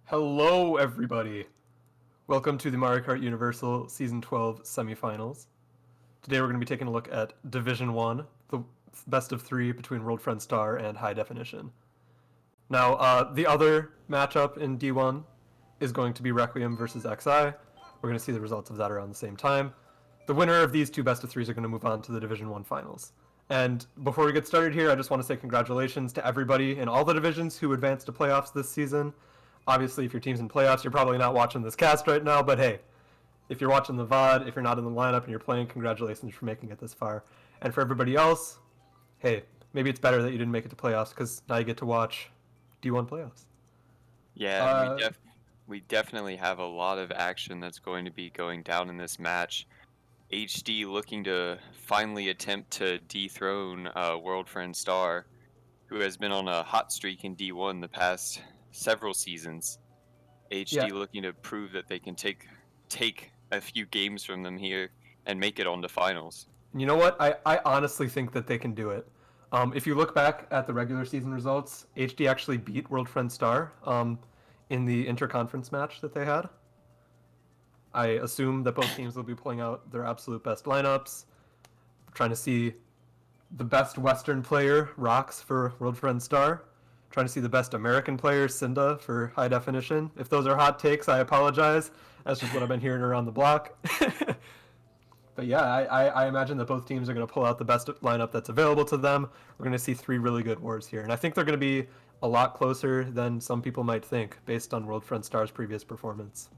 Hello, everybody. Welcome to the Mario Kart Universal Season 12 Semifinals. Today we're going to be taking a look at Division 1, the best of three between World Friend Star and High Definition. Now, the other matchup in D1 is going to be Requiem versus XI. We're going to see the results of that around the same time. The winner of these two best of threes are going to move on to the Division 1 finals. And before we get started here, I just want to say congratulations to everybody in all the divisions who advanced to playoffs this season. Obviously, if your team's in playoffs, you're probably not watching this cast right now, but hey, if you're watching the VOD, if you're not in the lineup and you're playing, congratulations for making it this far. And for everybody else, hey, maybe it's better that you didn't make it to playoffs because now you get to watch D1 playoffs. Yeah, we definitely have a lot of action that's going to be going down in this match. HD looking to finally attempt to dethrone World Friend Star, who has been on a hot streak in D1 the past several seasons. HD looking to prove that they can take a few games from them here and make it on to finals. You know what? I honestly think that they can do it. If you look back at the regular season results, HD actually beat World Friend Star in the interconference match that they had. I assume that both teams will be pulling out their absolute best lineups, trying to see the best Western player, Rox, for World Friend Star, trying to see the best American player, Cinda, for High Definition. If those are hot takes, I apologize. That's just what I've been hearing around the block. But yeah, I imagine that both teams are going to pull out the best lineup that's available to them. We're going to see three really good wars here. And I think they're going to be a lot closer than some people might think based on World Friend Star's previous performance.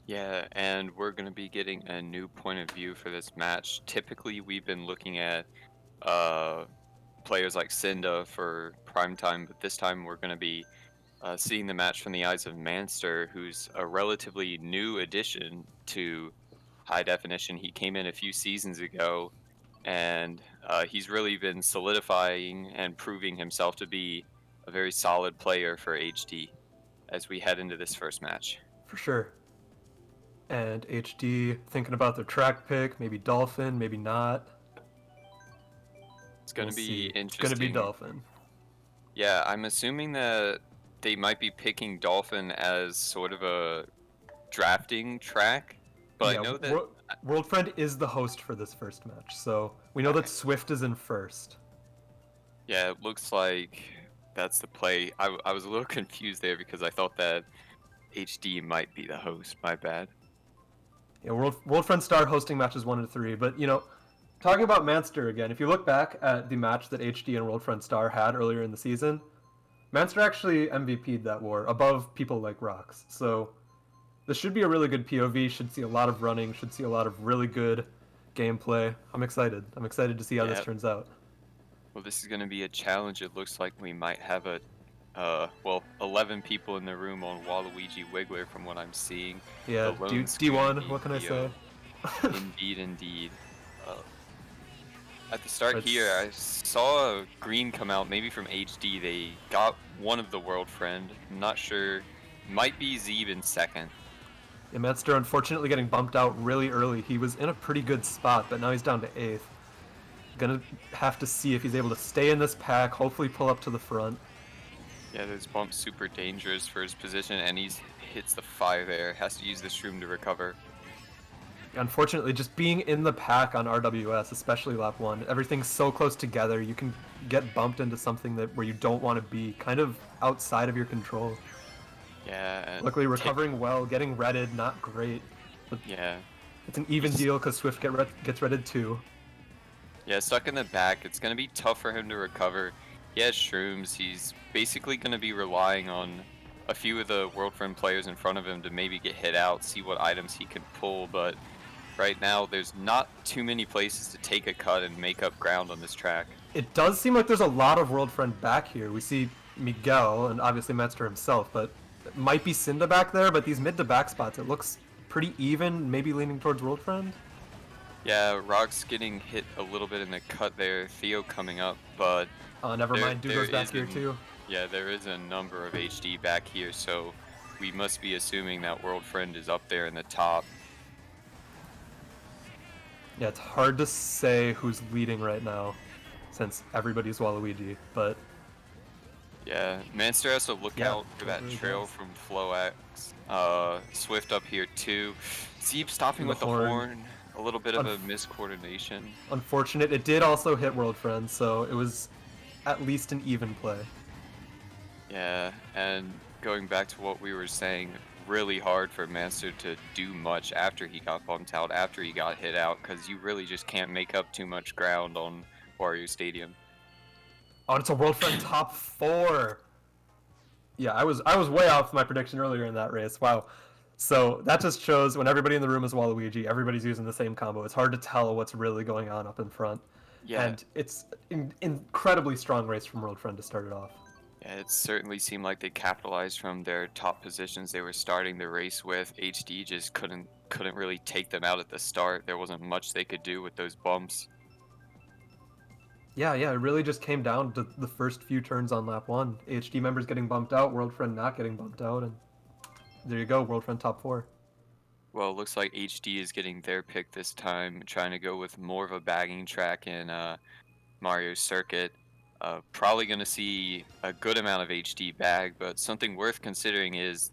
Yeah, and we're going to be getting a new point of view for this match. Typically, we've been looking at players like Cinda for PRIMETIME, but this time we're going to be seeing the match from the eyes of Manster, who's a relatively new addition to High Definition. He came in a few seasons ago, and he's really been solidifying and proving himself to be a very solid player for HD as we head into this first match. For sure. And HD thinking about their track pick, maybe Dolphin, maybe not. It's going to be interesting. It's going to be Dolphin. Yeah, I'm assuming that they might be picking Dolphin as sort of a drafting track, but yeah, I know that World Friend is the host for this first match, so we know that Swift is in first. Yeah, it looks like that's the play. I was a little confused there because I thought that HD might be the host. My bad. Yeah, World Friend Star hosting matches 1 and 3, but you know, talking about Manster again, if you look back at the match that HD and World Friend Star had earlier in the season, Manster actually MVP'd that war above people like Rox. So this should be a really good POV, should see a lot of running, should see a lot of really good gameplay. I'm excited. I'm excited to see how this turns out. Well, this is going to be a challenge. It looks like we might have 11 people in the room on Waluigi Wiggler from what I'm seeing. Yeah, D1, what can I say? Indeed. At the start here, I saw a green come out, maybe from HD. They got one of the World Friend. I'm not sure. Might be Zeeb in second. Yeah, Manster unfortunately getting bumped out really early. He was in a pretty good spot, but now he's down to 8th. Gonna have to see if he's able to stay in this pack, hopefully pull up to the front. Yeah, this bump's super dangerous for his position, and he hits the 5 there. Has to use this room to recover. Unfortunately, just being in the pack on RWS, especially lap 1, everything's so close together, you can get bumped into something where you don't want to be, kind of outside of your control. Yeah. Luckily, recovering well, getting redded, not great. But yeah. It's an even deal because Swift gets redded too. Yeah, stuck in the back. It's going to be tough for him to recover. He has shrooms. He's basically going to be relying on a few of the World Friend players in front of him to maybe get hit out, see what items he can pull, but right now there's not too many places to take a cut and make up ground on this track. It does seem like there's a lot of World Friend back here. We see Miguel and obviously Manster himself, but it might be Cinda back there, but these mid to back spots, it looks pretty even, maybe leaning towards World Friend. Yeah, Rock's getting hit a little bit in the cut there. Theo coming up, but never mind. Dugo's back here too. Yeah, there is a number of HD back here, so we must be assuming that World Friend is up there in the top. Yeah, it's hard to say who's leading right now, since everybody's Waluigi, but yeah, Manster has to look out for that trail from Floax. Swift up here too. Zeeb stopping The with the horn. A little bit of a miscoordination. Unfortunate. It did also hit World Friend, so it was at least an even play. Yeah, and going back to what we were saying, really hard for Manster to do much after he got bumped out, after he got hit out, because you really just can't make up too much ground on Wario Stadium. Oh, it's a World Friend top 4. Yeah, I was way off my prediction earlier in that race. Wow. So that just shows when everybody in the room is Waluigi, everybody's using the same combo. It's hard to tell what's really going on up in front. Yeah. And it's an incredibly strong race from World Friend to start it off. Yeah, it certainly seemed like they capitalized from their top positions they were starting the race with. HD just couldn't really take them out at the start. There wasn't much they could do with those bumps. Yeah, it really just came down to the first few turns on lap 1. HD members getting bumped out, World Friend not getting bumped out, and there you go, World Friend top 4. Well, it looks like HD is getting their pick this time, trying to go with more of a bagging track in Mario's circuit. Probably going to see a good amount of HD bag, but something worth considering is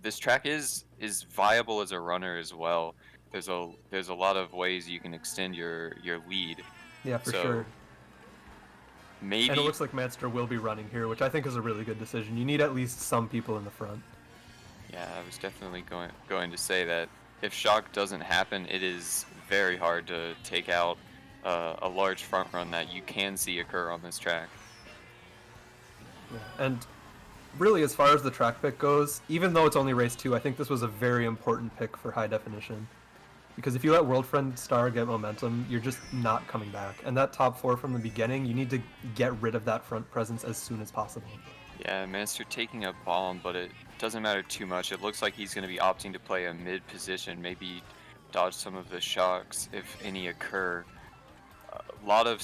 this track is viable as a runner as well. There's a lot of ways you can extend your lead. Yeah, for sure. Maybe. And it looks like Manster will be running here, which I think is a really good decision. You need at least some people in the front. Yeah, I was definitely going to say that if shock doesn't happen, it is very hard to take out a large front run that you can see occur on this track. Yeah. And really, as far as the track pick goes, even though it's only race 2, I think this was a very important pick for high definition. Because if you let World Friend Star get momentum, you're just not coming back. And that top 4 from the beginning, you need to get rid of that front presence as soon as possible. Yeah, Manster taking a bomb, but it doesn't matter too much. It looks like he's going to be opting to play a mid position, maybe dodge some of the shocks if any occur. A lot of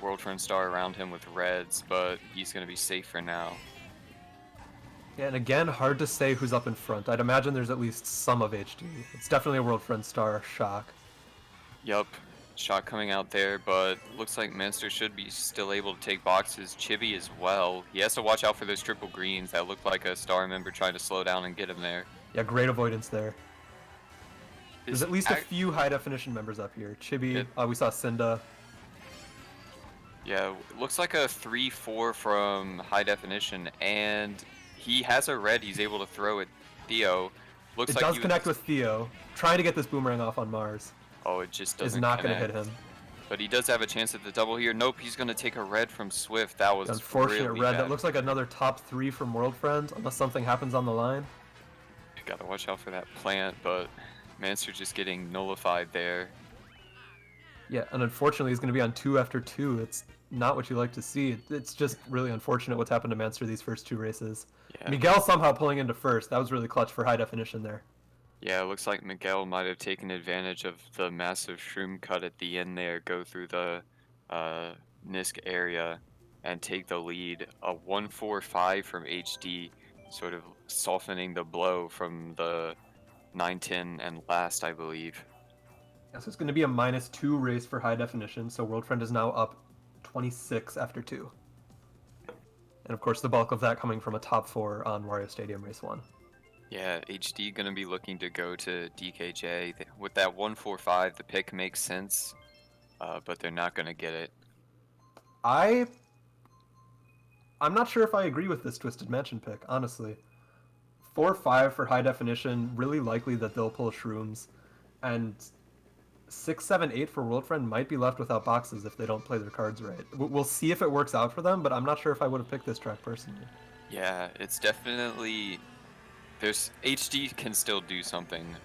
World Friend Star around him with reds, but he's going to be safe for now. Yeah, and again, hard to say who's up in front. I'd imagine there's at least some of HD. It's definitely a World Friend Star shock. Yup, shot coming out there, but looks like Manster should be still able to take boxes. Chibi as well. He has to watch out for those triple greens. That looked like a Star member trying to slow down and get him there. Yeah, great avoidance there. There's at least a few high definition members up here. Chibi, we saw Cinda. Yeah, looks like a 3-4 from high definition, and he has a red he's able to throw at Theo. It does connect with Theo, trying to get this boomerang off on Mars. Oh, it just doesn't Is not going to hit him. But he does have a chance at the double here. Nope, he's going to take a red from Swift. That was unfortunate really red. bad. That looks like another top 3 from World Friend, unless something happens on the line. You got to watch out for that plant, but Manster just getting nullified there. Yeah, and unfortunately he's going to be on 2 after 2. It's not what you like to see. It's just really unfortunate what's happened to Manster these first 2 races. Yeah. Miguel somehow pulling into first. That was really clutch for high definition there. Yeah, it looks like Miguel might have taken advantage of the massive shroom cut at the end there, go through the Nisk area and take the lead. A 1-4-5 from HD, sort of softening the blow from the 9-10 and last, I believe. Yeah, so it's going to be a -2 race for high definition, so World Friend is now up 26 after 2. And of course the bulk of that coming from a top 4 on Wario Stadium race 1. Yeah, HD gonna be looking to go to DKJ. With that 1-4-5, the pick makes sense, but they're not gonna get it. I'm not sure if I agree with this Twisted Mansion pick, honestly. 4-5 for high definition, really likely that they'll pull shrooms, and 6-7-8 for World Friend might be left without boxes if they don't play their cards right. We'll see if it works out for them, but I'm not sure if I would have picked this track personally. Yeah, it's definitely... HD can still do something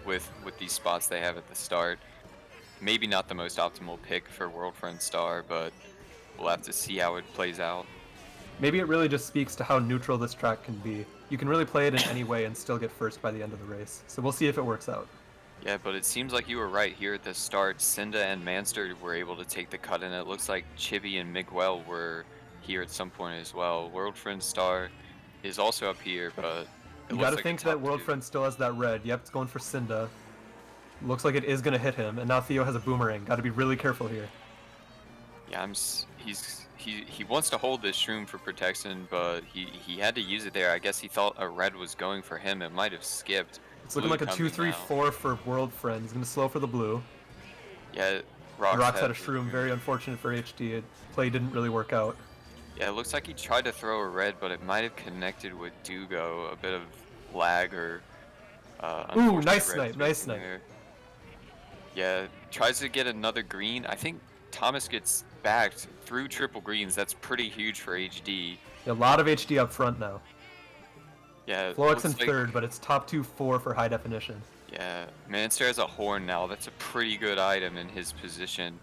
with these spots they have at the start. Maybe not the most optimal pick for World Friend Star, but we'll have to see how it plays out. Maybe it really just speaks to how neutral this track can be. You can really play it in any way and still get first by the end of the race. So we'll see if it works out. Yeah, but it seems like you were right here at the start. Cinda and Manster were able to take the cut, and it looks like Chibi and Miguel were here at some point as well. World Friend Star is also up here, but you gotta think that World Friend still has that red. Yep, it's going for Cinda. Looks like it is gonna hit him, and now Theo has a boomerang. Gotta be really careful here. Yeah, he wants to hold this shroom for protection, but he had to use it there. I guess he thought a red was going for him. It might have skipped. It's looking Blue like a coming now. 2-3-4 for World Friend. He's going to slow for the blue. Yeah, And Rocks Rocks had had a the shroom. Very shroom. unfortunate for HD. Play didn't really work out. Yeah, it looks like he tried to throw a red, but it might have connected with Dugo. A bit of lag or Ooh, unfortunate nice red snipe, nice spacing snipe. there. Yeah, tries to get another green. I think Thomas gets backed through triple greens. That's pretty huge for HD. A lot of HD up front now. Yeah, Floex in looks like third, but it's top 2-4 for high definition. yeah, Manster has a horn now. That's a pretty good item in his position.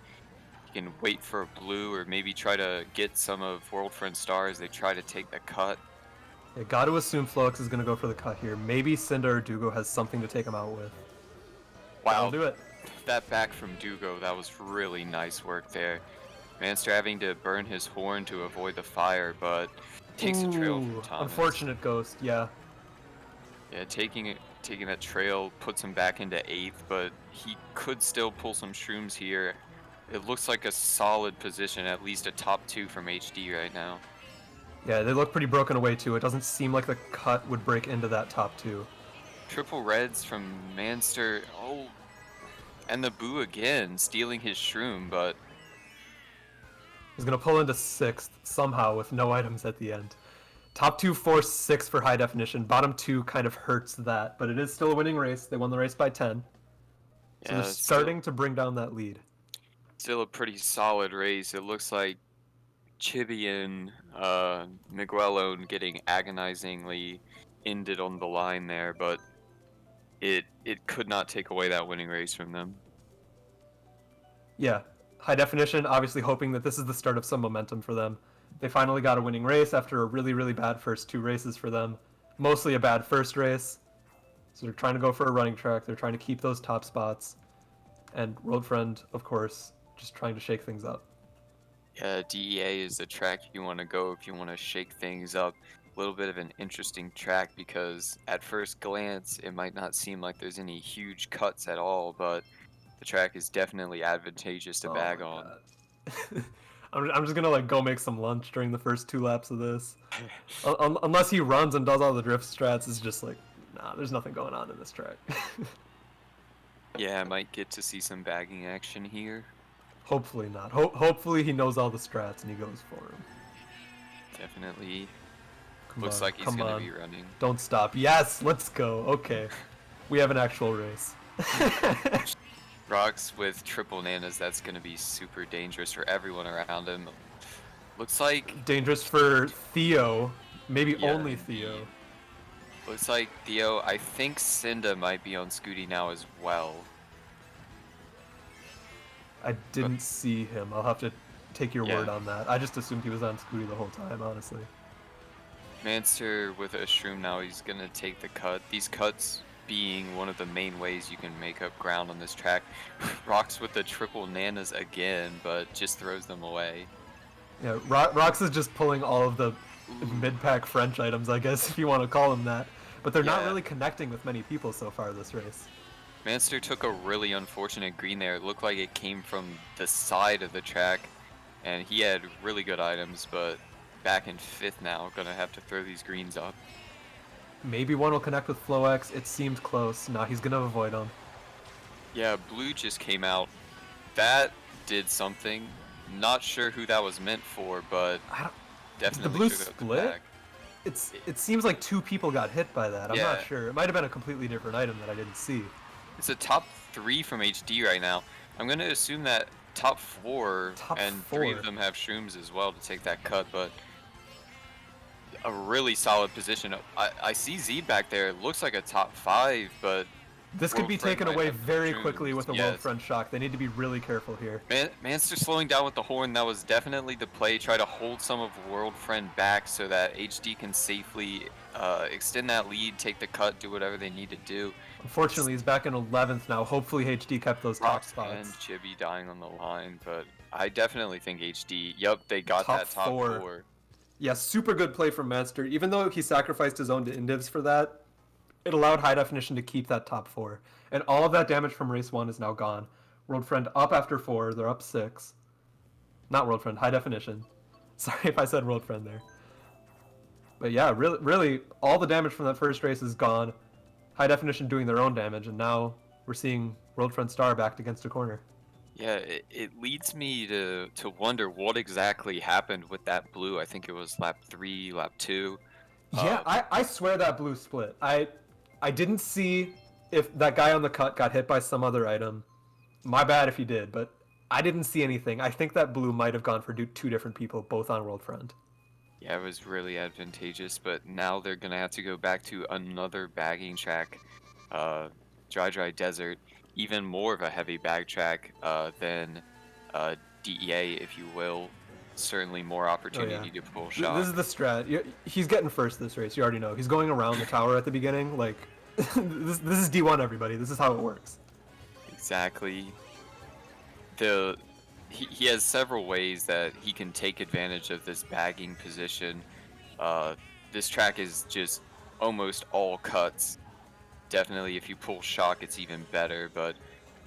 He can wait for a blue or maybe try to get some of World Friend Star as they try to take the cut. Yeah, got to assume Floex is going to go for the cut here. Maybe Cinda or Dugo has something to take him out with. That'll Wow, do it. that back from Dugo, that was really nice work there. Manster having to burn his horn to avoid the fire, but takes a trail from Ooh, Thomas. unfortunate ghost, yeah. Yeah, taking that trail puts him back into 8th, but he could still pull some shrooms here. It looks like a solid position, at least a top 2 from HD right now. Yeah, they look pretty broken away too. It doesn't seem like the cut would break into that top 2. Triple reds from Manster. Oh, and the boo again, stealing his shroom, but He's going to pull into 6th somehow with no items at the end. Top 2, 4, 6 for high definition. Bottom 2 kind of hurts that, but it is still a winning race. They won the race by 10. So yeah, they're starting to bring down that lead. still a pretty solid race. It looks like Chibi and Miguelone getting agonizingly ended on the line there, but it could not take away that winning race from them. Yeah, high definition, obviously hoping that this is the start of some momentum for them. They finally got a winning race after a really, really bad first 2 races for them. Mostly a bad first race. So they're trying to go for a running track. They're trying to keep those top spots. And World Friend, of course, just trying to shake things up. Yeah, DEA is the track you want to go if you want to shake things up. A little bit of an interesting track because at first glance it might not seem like there's any huge cuts at all, but the track is definitely advantageous to bag on. God. I'm just gonna like go make some lunch during the first 2 laps of this. Unless he runs and does all the drift strats, it's just like, nah, there's nothing going on in this track. Yeah, I might get to see some bagging action here. Hopefully not. Hopefully he knows all the strats and he goes for him. Definitely Come looks on, like he's come gonna on. be running. Don't stop. Yes, let's go. Okay. We have an actual race. Rocks with triple nanas, that's gonna be super dangerous for everyone around him. Looks like Dangerous for Theo. Maybe yeah, only indeed. Theo. Looks like Theo, I think Cinda might be on Scooty now as well. I didn't see him. I'll have to take your Yeah. word on that. I just assumed he was on Scooty the whole time, honestly. Manster with a shroom now, he's gonna take the cut. These cuts being one of the main ways you can make up ground on this track. Rocks with the triple nanas again, but just throws them away. Yeah, Rox is just pulling all of the Ooh. mid-pack French items, I guess, if you want to call them that. But they're not Yeah. really connecting with many people so far this race. Manster took a really unfortunate green there. It looked like it came from the side of the track, and he had really good items, but back in 5th now, gonna have to throw these greens up. Maybe one will connect with Floex. It seemed close. Nah, he's going to avoid them. Yeah, blue just came out. That did something. Not sure who that was meant for, but I don't, definitely the blue took out the split? back. It seems like 2 people got hit by that. I'm not Yeah. sure. It might have been a completely different item that I didn't see. It's a top 3 from HD right now. I'm gonna assume that top 4 Top and 3 of 4. them have shrooms as well to take that cut, but a really solid position. I see Z back there. It looks like a top 5, but This could World be Friend taken might away have very shrooms. quickly with a World Yes. Friend shock. They need to be really careful here. Manster slowing down with the horn, that was definitely the play. Try to hold some of World Friend back so that HD can safely extend that lead, take the cut, do whatever they need to do. Unfortunately, he's back in 11th now. Hopefully HD kept those top Rocks and spots. Chibi dying on the line, but I definitely think HD. Yup, they got Top that top 4. 4. Yeah, super good play from Manster. Even though he sacrificed his own indivs for that, it allowed high definition to keep that top 4. And all of that damage from race 1 is now gone. World Friend up after 4. They're up 6. not world friend, high definition. Sorry if I said world friend there. But yeah, really, all the damage from that first race is gone. High definition doing their own damage, and now we're seeing world friend Star backed against a corner. Yeah, it leads me to wonder what exactly happened with that blue. I think it was lap 3, lap 2. Yeah, I swear that blue split. I didn't see if that guy on the cut got hit by some other item. My bad if he did, but I didn't see anything. I think that blue might have gone for two different people, both on world friend. Yeah, it was really advantageous, but now they're gonna have to go back to another bagging track, dry desert, even more of a heavy bag track than DEA, if you will. Certainly more opportunity to pull shock. This is the strat. He's getting first this race. You already know. He's going around the tower at the beginning. Like, this is D1, everybody. This is how it works. Exactly. He has several ways that he can take advantage of this bagging position. This track is just almost all cuts. Definitely, if you pull shock, it's even better, but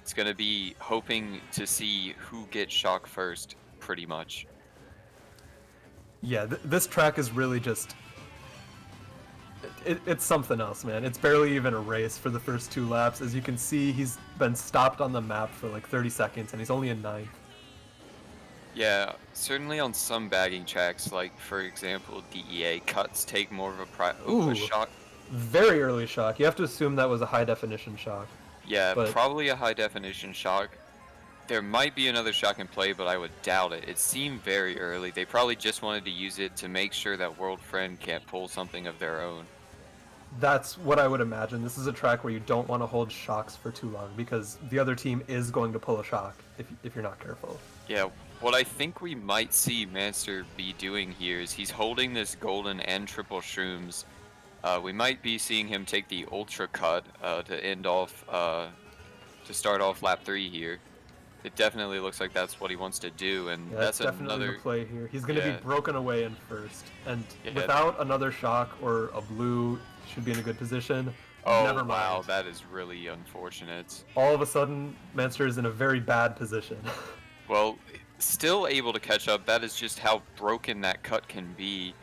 it's going to be hoping to see who gets shock first, pretty much. Yeah, this track is really just... It's something else, man. It's barely even a race for the first 2 laps. As you can see, he's been stopped on the map for like 30 seconds, and he's only in 9th. Yeah, certainly on some bagging tracks, like for example DEA, cuts take more of a shock. Very early shock. You have to assume that was a high definition shock. Yeah, probably a high definition shock. There might be another shock in play, but I would doubt it. It seemed very early. They probably just wanted to use it to make sure that World Friend can't pull something of their own. That's what I would imagine. This is a track where you don't want to hold shocks for too long because the other team is going to pull a shock if you're not careful. Yeah, what I think we might see Manster be doing here is he's holding this golden and triple shrooms. We might be seeing him take the ultra cut to end off, to start off lap 3 here. It definitely looks like that's what he wants to do, and yeah, that's definitely another the play here. He's going to be broken away in first, and without another shock or a blue, should be in a good position. Oh, never mind. Wow, that is really unfortunate. All of a sudden, Manster is in a very bad position. Well, still able to catch up. That is just how broken that cut can be.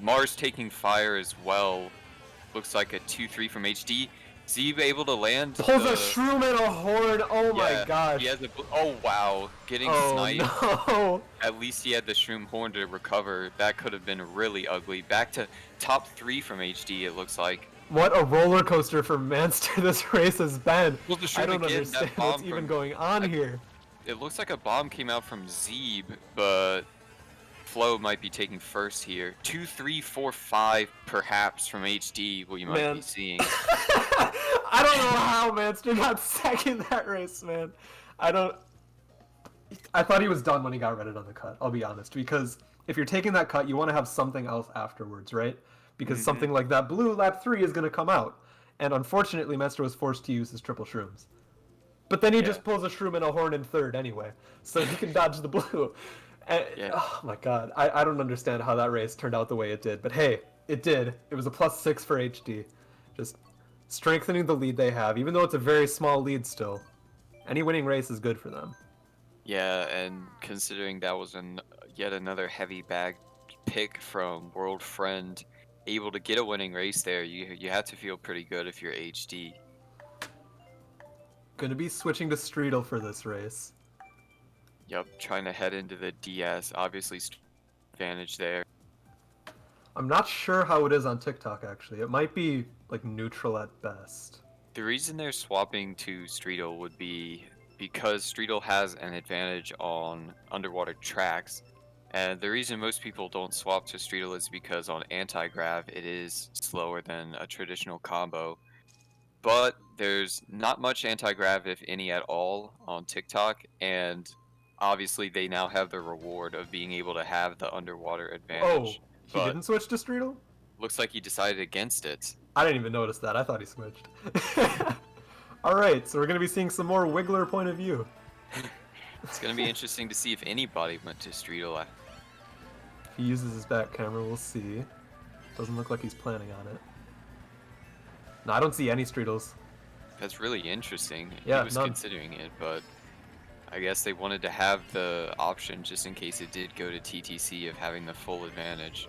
Mars taking fire as well. Looks like a 2-3 from HD. Zeeb able to land. Pulls a shroom and a horn. Oh my gosh. He has oh wow, getting sniped. No. At least he had the shroom horn to recover. That could have been really ugly. Back to top 3 from HD. It looks like. What a roller coaster for Manster this race has been. Well, I don't understand what's even going on here. It looks like a bomb came out from Zeeb, but Flo might be taking first here. 2, 3, 4, 5, perhaps from HD. What you might be seeing. I don't know how Manster got second that race, man. I thought he was done when he got redded on the cut. I'll be honest, because if you're taking that cut, you want to have something else afterwards, right? Because something like that blue lap 3 is going to come out, and unfortunately, Manster was forced to use his triple shrooms. But then he just pulls a shroom and a horn in third anyway, so he can dodge the blue. And, oh my god, I don't understand how that race turned out the way it did, but hey, it did. It was a +6 for HD. Just strengthening the lead they have, even though it's a very small lead still. Any winning race is good for them. Yeah, and considering that was yet another heavy bag pick from World Friend, able to get a winning race there, you have to feel pretty good if you're HD. Gonna be switching to Streetle for this race. Yep, trying to head into the DS, obviously advantage there. I'm not sure how it is on TikTok, actually. It might be, like, neutral at best. The reason they're swapping to Streetle would be because Streetle has an advantage on underwater tracks. And the reason most people don't swap to Streetle is because on anti-grav, it is slower than a traditional combo. But there's not much anti-grav, if any at all, on TikTok, and obviously they now have the reward of being able to have the underwater advantage. Oh, he didn't switch to Streetle? Looks like he decided against it. I didn't even notice that. I thought he switched. Alright, so we're going to be seeing some more Wiggler point of view. It's going to be interesting to see if anybody went to Streetle. If he uses his back camera, we'll see. Doesn't look like he's planning on it. No, I don't see any Streetles. That's really interesting. Yeah, he was considering it, but I guess they wanted to have the option just in case it did go to TTC of having the full advantage.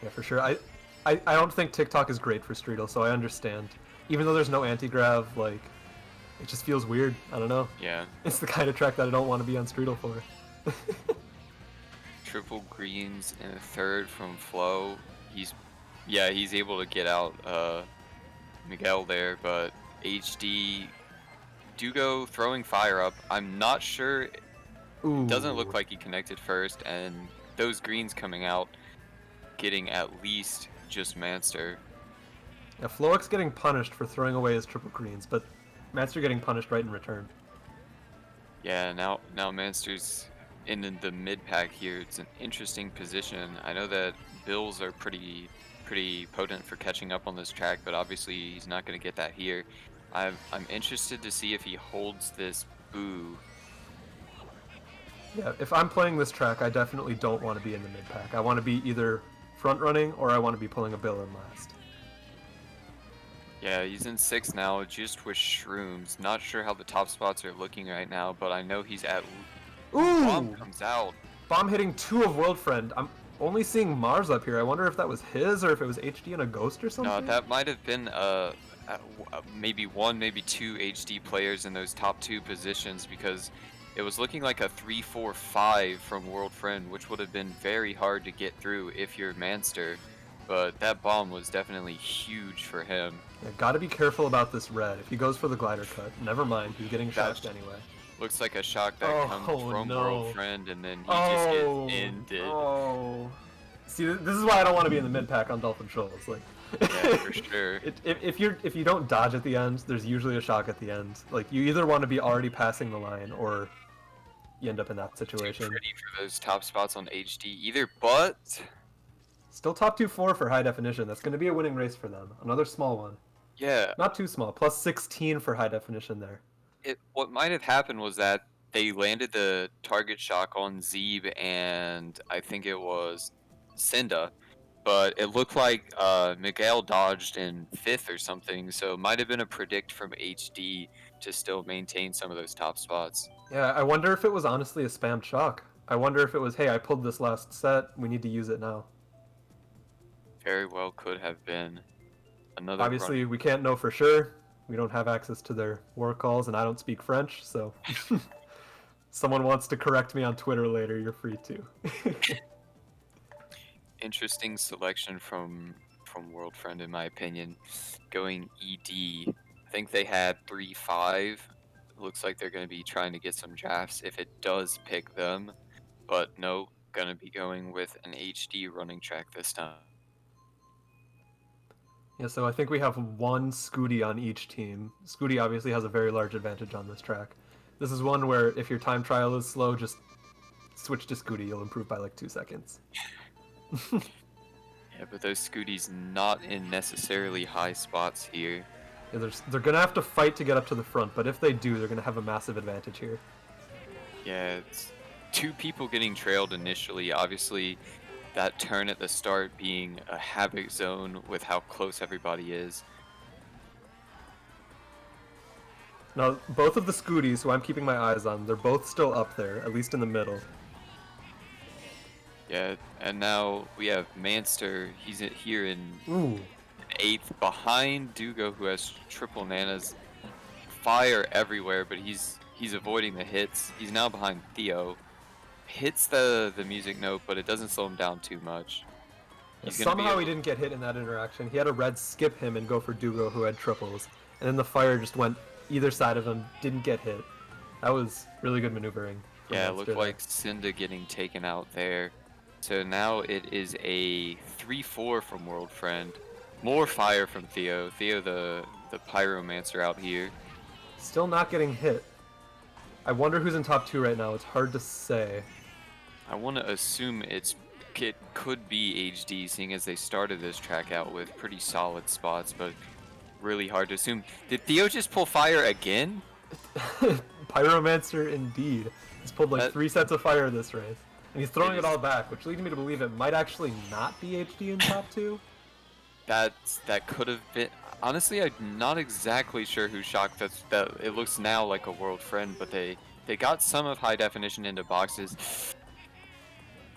Yeah, for sure. I don't think TikTok is great for Streetle, so I understand. Even though there's no anti-grav, like, it just feels weird. I don't know. Yeah. It's the kind of track that I don't want to be on Streetle for. Triple greens and a third from Flo. He's able to get out Miguel there, but HD Dugo throwing fire up. I'm not sure. Ooh. Doesn't look like he connected first, and those greens coming out, getting at least just Manster. Yeah, Flowick's getting punished for throwing away his triple greens, but Manster getting punished right in return. Yeah, now Manster's in the mid pack here. It's an interesting position. I know that Bills are pretty potent for catching up on this track, but obviously he's not going to get that here. I'm interested to see if he holds this boo. Yeah, if I'm playing this track, I definitely don't want to be in the mid pack. I want to be either front running or I want to be pulling a Bill in last. Yeah, he's in 6 now, just with shrooms. Not sure how the top spots are looking right now, but I know he's at. Ooh! Bomb comes out. Bomb hitting 2 of World Friend. I'm only seeing Mars up here. I wonder if that was his or if it was HD and a Ghost or something. No, that might have been maybe 1, maybe 2 HD players in those top 2 positions, because it was looking like a 3-4-5 from World Friend, which would have been very hard to get through if you're Manster. But that bomb was definitely huge for him. Yeah, gotta be careful about this red. If he goes for the glider cut, never mind. He's getting shocked anyway. Looks like a shock that comes from World Friend, and then he just gets ended. Oh. See, this is why I don't want to be in the mid pack on Dolphin Shoals. Like, yeah, for sure. If you don't dodge at the end, there's usually a shock at the end. Like, you either want to be already passing the line, or you end up in that situation. Too pretty for those top spots on HD either, but still top 2-4 for high definition. That's going to be a winning race for them. Another small one. Yeah. Not too small. Plus 16 for high definition there. What might have happened was that they landed the target shock on Zeeb and I think it was Cinda, but it looked like Miguel dodged in 5th or something, so it might have been a predict from HD to still maintain some of those top spots. Yeah, I wonder if it was honestly a spammed shock. I wonder if it was, hey, I pulled this last set, we need to use it now. Very well could have been. Another Obviously, we can't know for sure. We don't have access to their war calls, and I don't speak French, so someone wants to correct me on Twitter later, you're free to. Interesting selection from World Friend, in my opinion. Going ED. I think they had 3-5. Looks like they're going to be trying to get some drafts if it does pick them. But no, going to be going with an HD running track this time. Yeah, so I think we have 1 Scooty on each team. Scooty obviously has a very large advantage on this track. This is one where if your time trial is slow, just switch to Scooty. You'll improve by like 2 seconds. Yeah, but those Scooties not in necessarily high spots here. Yeah, they're going to have to fight to get up to the front, but if they do, they're going to have a massive advantage here. Yeah, it's 2 people getting trailed initially. Obviously, that turn at the start being a havoc zone with how close everybody is. Now, both of the Scooties, who I'm keeping my eyes on, they're both still up there, at least in the middle. Yeah, and now we have Manster. He's here in Ooh. 8th, behind Dugo, who has triple nanas. Fire everywhere, but he's avoiding the hits. He's now behind Theo. Hits the music note, but it doesn't slow him down too much. Somehow he didn't get hit in that interaction. He had a red skip him and go for Dugo, who had triples. And then the fire just went either side of him, didn't get hit. That was really good maneuvering. Yeah, it looked like Cinda getting taken out there. So now it is a 3-4 from World Friend. More fire from Theo. Theo, the pyromancer out here. Still not getting hit. I wonder who's in top 2 right now. It's hard to say. I want to assume it could be HD, seeing as they started this track out with pretty solid spots, but really hard to assume. Did Theo just pull fire again? Pyromancer indeed. He's pulled like 3 sets of fire this race. And he's throwing it all back, which leads me to believe it might actually not be HD in top 2. that could have been. Honestly, I'm not exactly sure who shocked that. It looks now like a world friend, but they got some of high definition into boxes.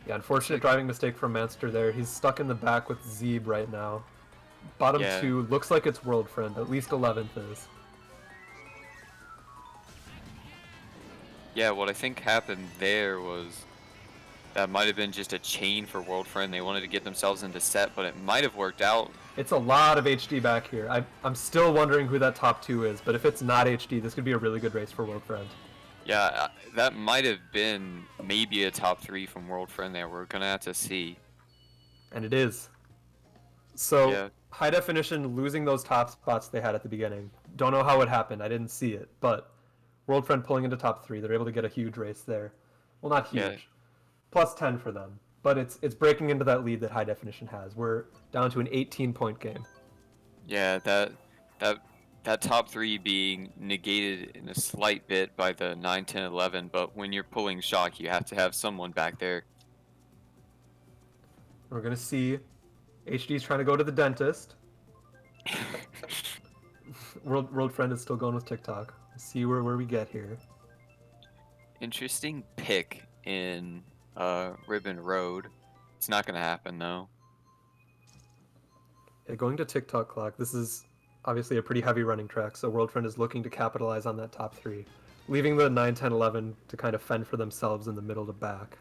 Yeah, Looks unfortunate like driving mistake from Manster there. He's stuck in the back with Zeeb right now. Bottom yeah. 2 looks like it's world friend. At least 11th is. Yeah, what I think happened there was that might have been just a chain for World Friend. They wanted to get themselves into set, but it might have worked out. It's a lot of HD back here. I'm still wondering who that top 2 is, but if it's not HD, this could be a really good race for world friend. Yeah, that might have been maybe a top 3 from World Friend there. We're gonna have to see. And it is. So, Yeah, high definition losing those top spots they had at the beginning. Don't know how it happened. I didn't see it, but World Friend pulling into top 3. They're able to get a huge race there. Well, not yeah, huge. Plus 10 for them. But it's breaking into that lead that high definition has. We're down to an 18-point game. yeah. That that top 3 being negated in a slight bit by the 9, 10, 11. But when you're pulling shock, you have to have someone back there. We're going to see HD's trying to go to the dentist. World Friend is still going with TikTok. See where we get here. Interesting pick in Ribbon Road. It's not gonna happen though. Yeah, going to TikTok clock. This is obviously a pretty heavy running track, so World Friend is looking to capitalize on that top 3, leaving the 9, 10, 11 to kind of fend for themselves in the middle to back.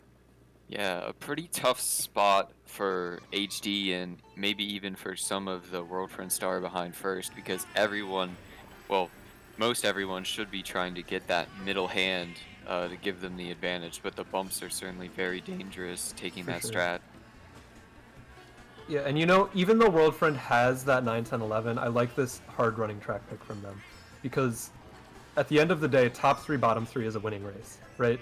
Yeah, a pretty tough spot for HD and maybe even for some of the World Friend Star behind first because everyone, well, most everyone should be trying to get that middle hand to give them the advantage, but the bumps are certainly very dangerous taking For that sure. strat. Yeah, and even though World Friend has that 9, 10, 11, I like this hard running track pick from them. Because at the end of the day, top 3, bottom 3 is a winning race, right?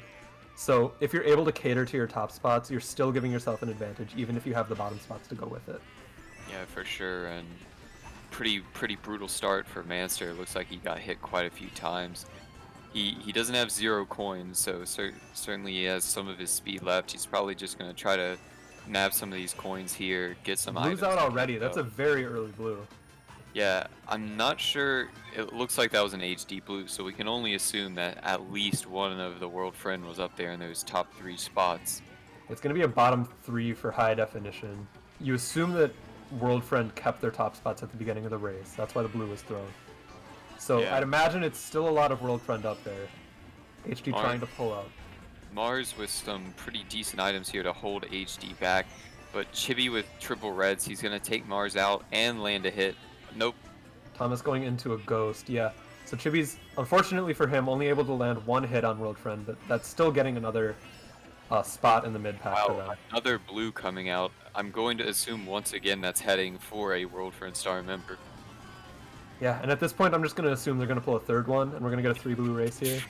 So if you're able to cater to your top spots, you're still giving yourself an advantage, even if you have the bottom spots to go with it. Yeah, for sure, and pretty brutal start for Manster. It looks like he got hit quite a few times. He doesn't have 0 coins, so certainly he has some of his speed left. He's probably just going to try to nab some of these coins here, get some Blue's items. out and already. keep That's a going. very early blue. Yeah, I'm not sure. It looks like that was an HD blue, so we can only assume that at least one of the World Friend was up there in those top 3 spots. It's going to be a bottom 3 for high definition. You assume that World Friend kept their top spots at the beginning of the race. That's why the blue was thrown. So Yeah. I'd imagine it's still a lot of World Friend up there. HD trying to pull out. Mars with some pretty decent items here to hold HD back, but Chibi with triple reds, he's going to take Mars out and land a hit. Nope. Thomas going into a ghost, yeah. So Chibi's, unfortunately for him, only able to land 1 hit on World Friend, but that's still getting another spot in the mid pack for them. Wow, another blue coming out. I'm going to assume once again that's heading for a World Friend Star member. Yeah, and at this point I'm just going to assume they're going to pull a third one, and we're going to get a 3 blue race here.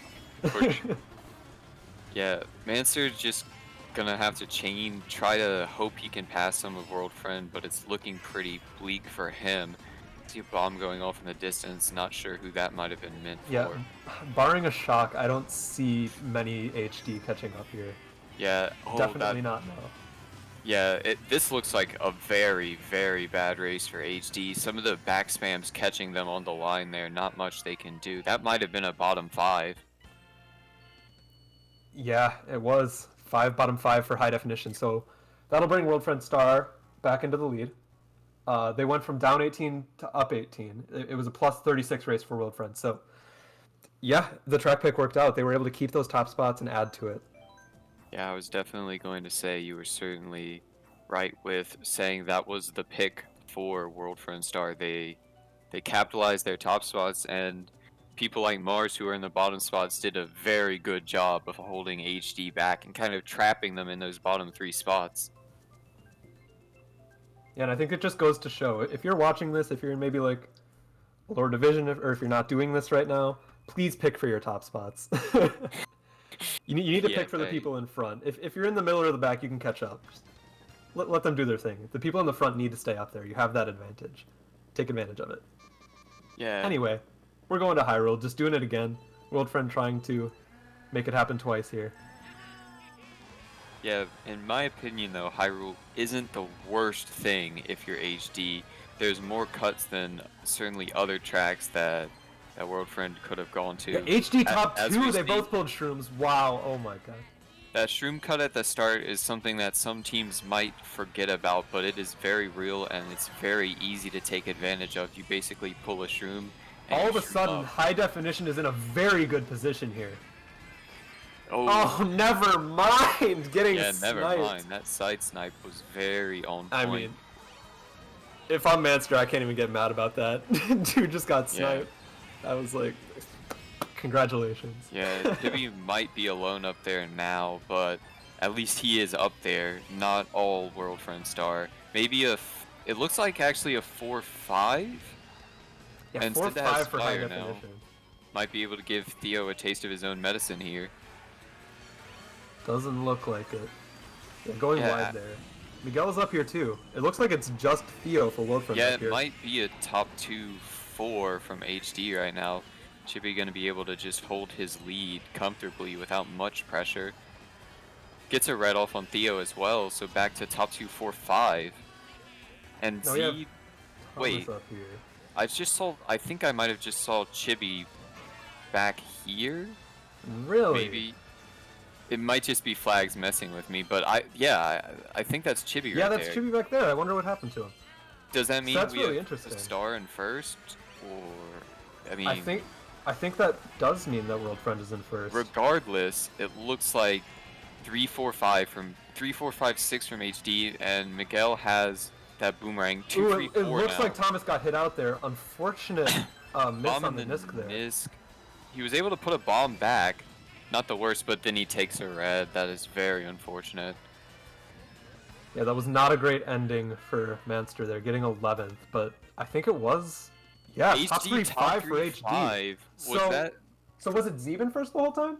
Yeah, Manster's just gonna have to chain, try to hope he can pass some of World Friend, but it's looking pretty bleak for him. See a bomb going off in the distance, not sure who that might have been meant Yeah, for. barring a shock, I don't see many HD catching up here. Yeah, Definitely not, no. Yeah, this looks like a very, very bad race for HD. Some of the back spams catching them on the line there, not much they can do. That might have been a bottom 5. Yeah, it was. 5 bottom 5 for high definition, so that'll bring World Friend Star back into the lead. They went from down 18 to up 18. It was a plus 36 race for World Friend, so yeah, the track pick worked out. They were able to keep those top spots and add to it. Yeah, I was definitely going to say you were certainly right with saying that was the pick for World Friend Star. They capitalized their top spots, and people like Mars who are in the bottom spots did a very good job of holding HD back and kind of trapping them in those bottom 3 spots. Yeah, and I think it just goes to show, if you're watching this, if you're in maybe like lower division, or if you're not doing this right now, please pick for your top spots. You need to Yeah, pick for the people in front. If you're in the middle or the back, you can catch up. Just let them do their thing. The people in the front need to stay up there. You have that advantage. Take advantage of it. Yeah. Anyway, we're going to Hyrule, just doing it again. World Friend trying to make it happen twice here. Yeah, in my opinion though, Hyrule isn't the worst thing if you're HD. There's more cuts than certainly other tracks that World Friend could have gone Yeah, to. HD top As 2, we they see, both pulled shrooms. Wow, oh my god. that shroom cut at the start is something that some teams might forget about, but it is very real and it's very easy to take advantage of. You basically pull a shroom and All you of a shroom sudden, up. high definition is in a very good position here. Oh, Oh, never mind getting yeah, never sniped. mind. That side snipe was very on I point. mean, if I'm Manster, I can't even get mad about that. Dude just got Yeah. sniped. I was like, congratulations. Yeah, Chibi might be alone up there now, but at least he is up there. Not all World Friend Star. Maybe it looks like actually a 4-5? Yeah, And 4-5 Cinda has for high fire now. definition. Might be able to give Theo a taste of his own medicine here. Doesn't look like it. Yeah, going Yeah. wide there. Miguel's up here too. It looks like it's just Theo for World Friend Yeah, up it here. might be a top 2-4 from HD right now. Chibi gonna be able to just hold his lead comfortably without much pressure. Gets a red off on Theo as well, so back to top 2-4-5. And No, we have Z, Thomas wait, up here. I think I might have just saw Chibi back here. Really? Maybe. It might just be flags messing with me, but I think that's Chibi Yeah, right that's there. Chibi back there. I wonder what happened to him. Does that mean that's we really have interesting. the star in first? Or, I mean, I think that does mean that World Friend is in first. regardless, it looks like 3-4-5 from 3-4-5-6 from HD, and Miguel has that boomerang 2-3-4 it looks now. like Thomas got hit out there. Unfortunate miss Bomb on the in Nisk there. Nisk. He was able to put a bomb back. Not the worst, but then he takes a red. That is very unfortunate. Yeah, that was not a great ending for Manster there, getting 11th, but I think it was, yeah, top 3-5 for HD. So was it Zeben first the whole time?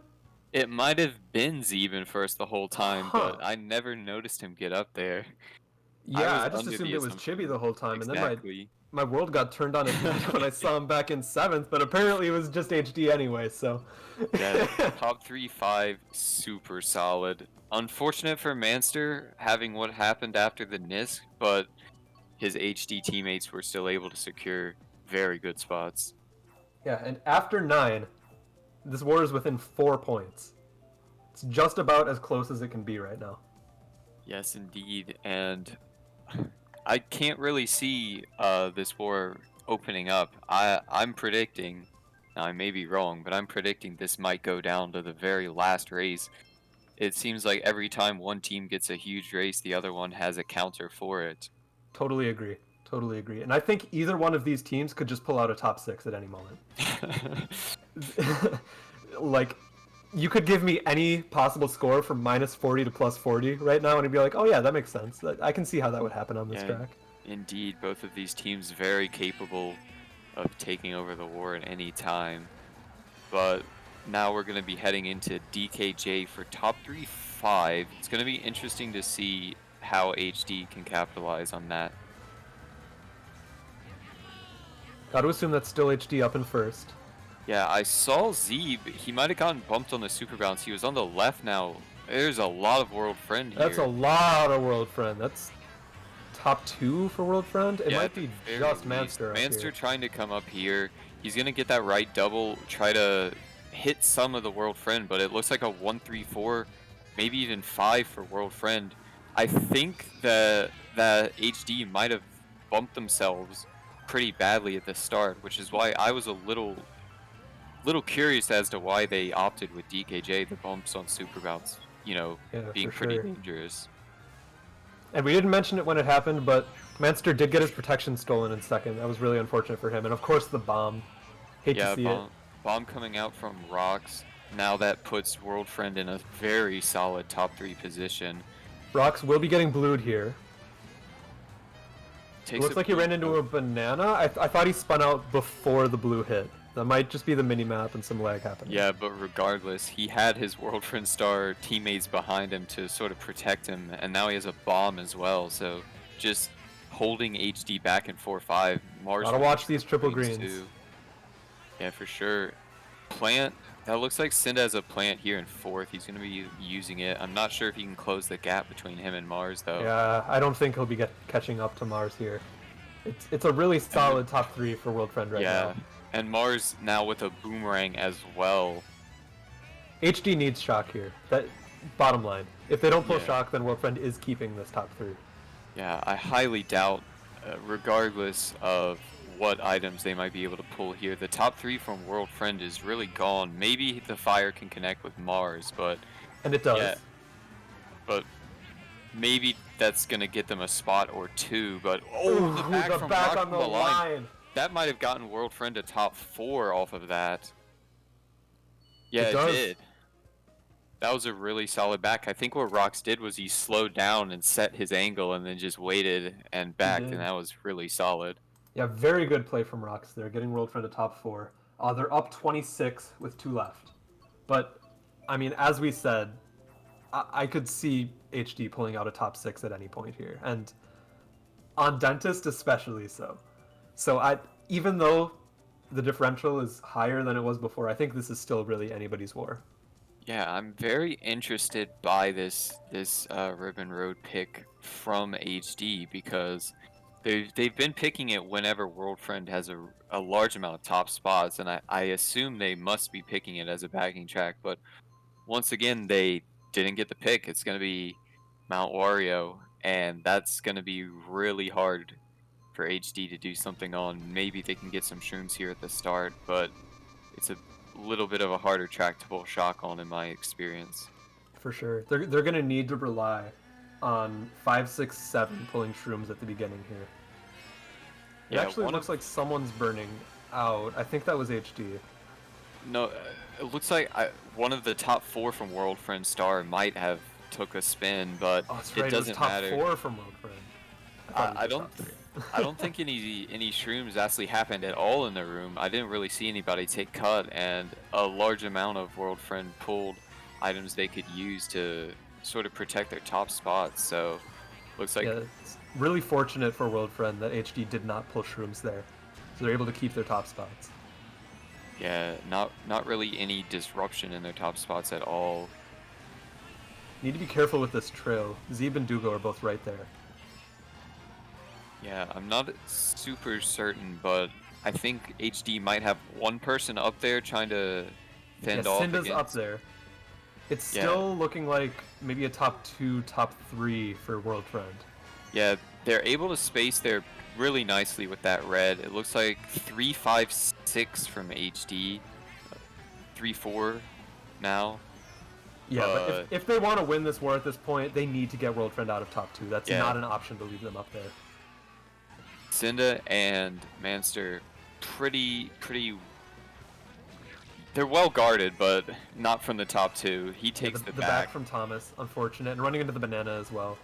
It might have been Zeben first the whole time, Huh. but I never noticed him get up there. Yeah, I was just under assumed the it was assumption- Chibi the whole time, Exactly. and then my world got turned on its head when I saw him back in 7th, but apparently it was just HD anyway, so... Yeah, top 3-5, super solid. Unfortunate for Manster having what happened after the Nisk, but his HD teammates were still able to secure very good spots. Yeah, and after 9, this war is within 4 points. It's just about as close as it can be right now. Yes, indeed, and I can't really see this war opening up. I'm predicting, now I may be wrong, but I'm predicting this might go down to the very last race. It seems like every time one team gets a huge race, the other one has a counter for it. Totally agree. Totally agree. And I think either one of these teams could just pull out a top 6 at any moment. Like, you could give me any possible score from -40 to +40 right now, and I'd be like, oh yeah, that makes sense. I can see how that would happen on this track. Indeed, both of these teams very capable of taking over the war at any time. But now we're going to be heading into DKJ for top 3-5. It's going to be interesting to see how HD can capitalize on that. Gotta assume that's still HD up in first. Yeah, I saw Zeeb. He might have gotten bumped on the super bounce. He was on the left now. There's a lot of World Friend here. That's a lot of World Friend. That's top 2 for World Friend. It might be just Manster. Manster trying to come up here. He's going to get that right double, try to hit some of the World Friend, but it looks like a 1-3-4, maybe even 5 for World Friend. I think that HD might have bumped themselves pretty badly at the start, which is why I was a little curious as to why they opted with DKJ, the bumps on super bouts, you know, being pretty dangerous. And we didn't mention it when it happened, but Manster did get his protection stolen in second. That was really unfortunate for him. And of course the bomb. Hate to see it. Bomb coming out from Rocks. Now that puts World Friend in a very solid top 3 position. Rocks will be getting blued here. Looks like he ran into a banana. I thought he spun out before the blue hit. That might just be the mini-map and some lag happening. Yeah, but regardless, he had his World Friend Star teammates behind him to sort of protect him, and now he has a bomb as well, so just holding HD back in 4-5. Gotta watch these triple greens. Yeah, for sure. Plant That looks like Cinda has a plant here in 4th. He's going to be using it. I'm not sure if he can close the gap between him and Mars, though. Yeah, I don't think he'll be catching up to Mars here. It's a really solid top 3 for World Friend right now. Yeah, and Mars now with a boomerang as well. HD needs Shock here. That bottom line. If they don't pull Yeah. Shock, then World Friend is keeping this top 3. Yeah, I highly doubt, regardless of what items they might be able to pull here, the top 3 from World Friend is really gone. Maybe the fire can connect with Mars, but And it does. yeah, but maybe that's gonna get them a spot or 2. But Ooh, the back from back Rock on from the the line. that might have gotten World Friend to top 4 off of that. Yeah, It does. did. That was a really solid back. I think what Rox did was he slowed down and set his angle and then just waited and backed, and that was really solid. Yeah, very good play from Rox there, getting World Friend to top 4. They're up 26 with 2 left. But, I mean, as we said, I could see HD pulling out a top 6 at any point here. And on Dentist especially so. So even though the differential is higher than it was before, I think this is still really anybody's war. Yeah, I'm very interested by this Ribbon Road pick from HD because they've been picking it whenever World Friend has a large amount of top spots, and I assume they must be picking it as a backing track. But once again, they didn't get the pick. It's going to be Mount Wario, and that's going to be really hard for HD to do something on. Maybe they can get some shrooms here at the start, but it's a little bit of a harder track to pull Shock on in my experience. For sure. They're going to need to rely on 5, 6, 7 pulling shrooms at the beginning here. It actually looks like someone's burning out. I think that was HD. No, it looks like one of the top 4 from World Friend Star might have took a spin, but it doesn't matter. Top 4 from World Friend. I don't think any shrooms actually happened at all in the room. I didn't really see anybody take cut, and a large amount of World Friend pulled items they could use to sort of protect their top spots. So looks like it's really fortunate for World Friend that HD did not pull shrooms there, so they're able to keep their top spots. Yeah, not really any disruption in their top spots at all. Need to be careful with this trail. Zeeb and Dugo are both right there. Yeah, I'm not super certain, but I think HD might have one person up there trying to fend off Cinda's against... up there. It's still looking like maybe a top 2, top 3 for World Friend. Yeah, they're able to space there really nicely with that red. It looks like 3, 5, 6 from HD. 3, 4 now. Yeah, but if they want to win this war at this point, they need to get World Friend out of top 2. That's not an option to leave them up there. Cinda and Manster pretty they're well guarded, but not from the top 2. He takes the back from Thomas, unfortunate, and running into the banana as well.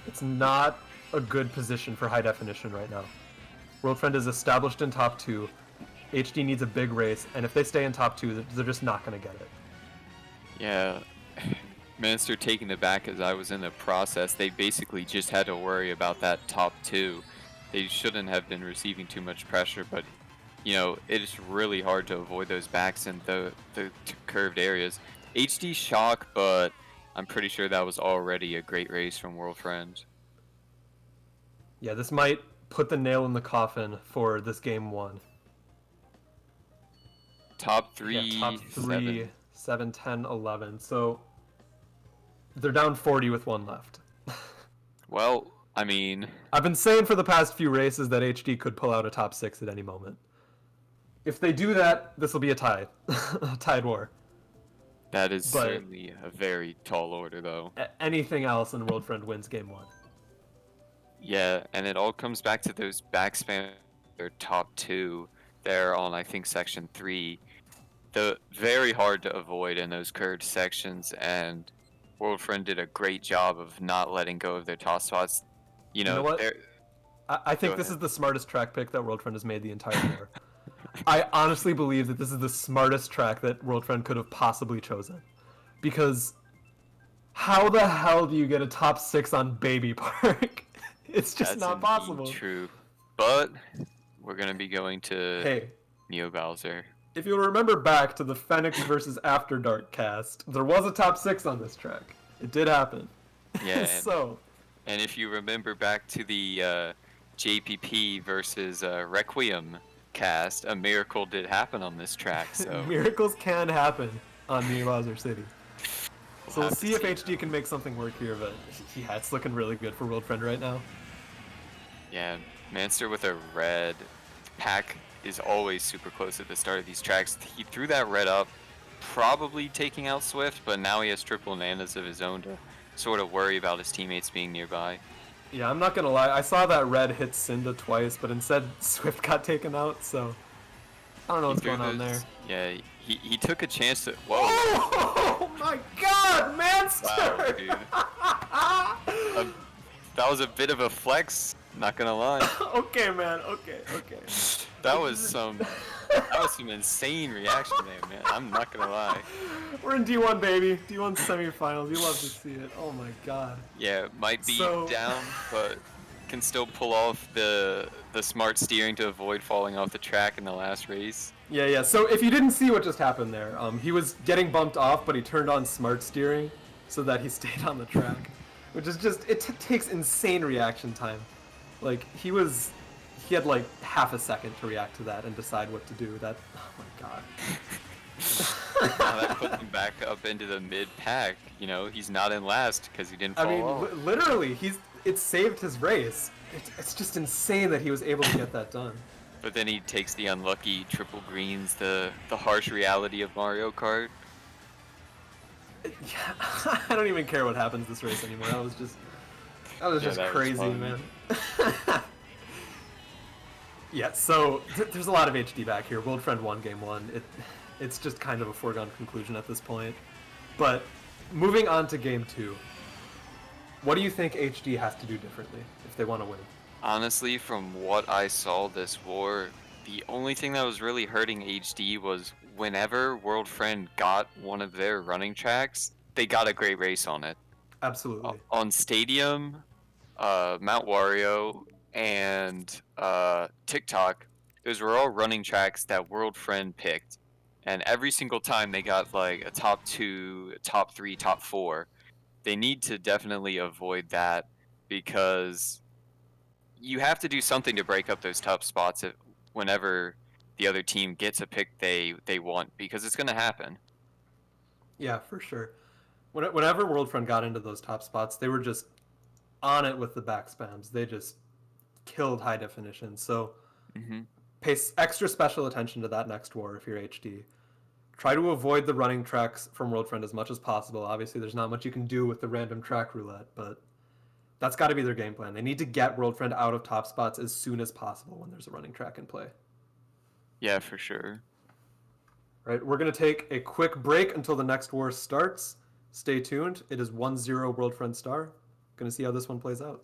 It's not a good position for high definition right now. World Friend is established in top 2. HD needs a big race, and if they stay in top 2, they're just not going to get it. Yeah. Manster taking the back as I was in the process. They basically just had to worry about that top 2. They shouldn't have been receiving too much pressure, but you know, it is really hard to avoid those backs in the curved areas. HD Shock, but I'm pretty sure that was already a great race from World Friend. Yeah, this might put the nail in the coffin for this game 1. Top 3, yeah, top 3, 7, 10, 11. So they're down 40 with 1 left. Well, I mean... I've been saying for the past few races that HD could pull out a top 6 at any moment. If they do that, this will be a tie. A tied war. That is certainly a very tall order, though. Anything else and World Friend wins game 1. Yeah, and it all comes back to those backspam, their top 2 there on, I think, section 3. The very hard to avoid in those curved sections, and World Friend did a great job of not letting go of their top spots. You know what? I think this is the smartest track pick that World Friend has made the entire war. I honestly believe that this is the smartest track that World Friend could have possibly chosen. Because how the hell do you get a top 6 on Baby Park? It's just not possible. True. But we're going to be going to Hey. Neo Bowser. if you'll remember back to the Phoenix versus After Dark cast, there was a top 6 on this track. It did happen. Yeah, So, and if you remember back to the JPP versus Requiem cast, a miracle did happen on this track. So miracles can happen on New Bowser City. So we'll have to see if see. HD can make something work here, but yeah, it's looking really good for World Friend right now. Yeah, Manster with a red. Pack is always super close at the start of these tracks. He threw that red up, probably taking out Swift, but now he has triple nanas of his own to sort of worry about his teammates being nearby. Yeah, I'm not gonna lie, I saw that red hit Cinda twice, but instead Swift got taken out, so I don't know what's going on there. Yeah, he took a chance to. Whoa! Oh my God, Manster! Wow, dude. That was a bit of a flex. Not gonna lie. Okay, man. Okay. That was some insane reaction there, man. I'm not gonna lie. We're in D1, baby. D1 semifinals. You love to see it. Oh my God. Yeah, might be down, but can still pull off the smart steering to avoid falling off the track in the last race. Yeah. So if you didn't see what just happened there, he was getting bumped off, but he turned on smart steering so that he stayed on the track, which is just it takes insane reaction time. Like he had like half a second to react to that and decide what to do. That, oh my God. That put him back up into the mid pack. You know, he's not in last because he didn't fall off. Literally, it saved his race. It's just insane that he was able to get that done. But then he takes the unlucky triple greens, the harsh reality of Mario Kart. Yeah, I don't even care what happens this race anymore. That was just crazy, man. Yeah, so there's a lot of HD back here. World Friend won game 1. It's just kind of a foregone conclusion at this point. But moving on to game 2, what do you think HD has to do differently if they want to win? Honestly, from what I saw this war, the only thing that was really hurting HD was whenever World Friend got one of their running tracks, they got a great race on it. Absolutely. On Stadium, Mount Wario, and TikTok, those were all running tracks that World Friend picked. And every single time they got like a top 2, top 3, top 4. They need to definitely avoid that because you have to do something to break up those tough spots whenever the other team gets a pick they want, because it's going to happen. Yeah, for sure. Whenever World Friend got into those top spots, they were just on it with the back spams. They just killed high definition. So pay extra special attention to that next war if you're HD. Try to avoid the running tracks from World Friend as much as possible. Obviously, there's not much you can do with the random track roulette, but that's got to be their game plan. They need to get World Friend out of top spots as soon as possible when there's a running track in play. Yeah, for sure. Right, we're going to take a quick break until the next war starts. Stay tuned. It is 1-0 World Friend Star. Going to see how this one plays out.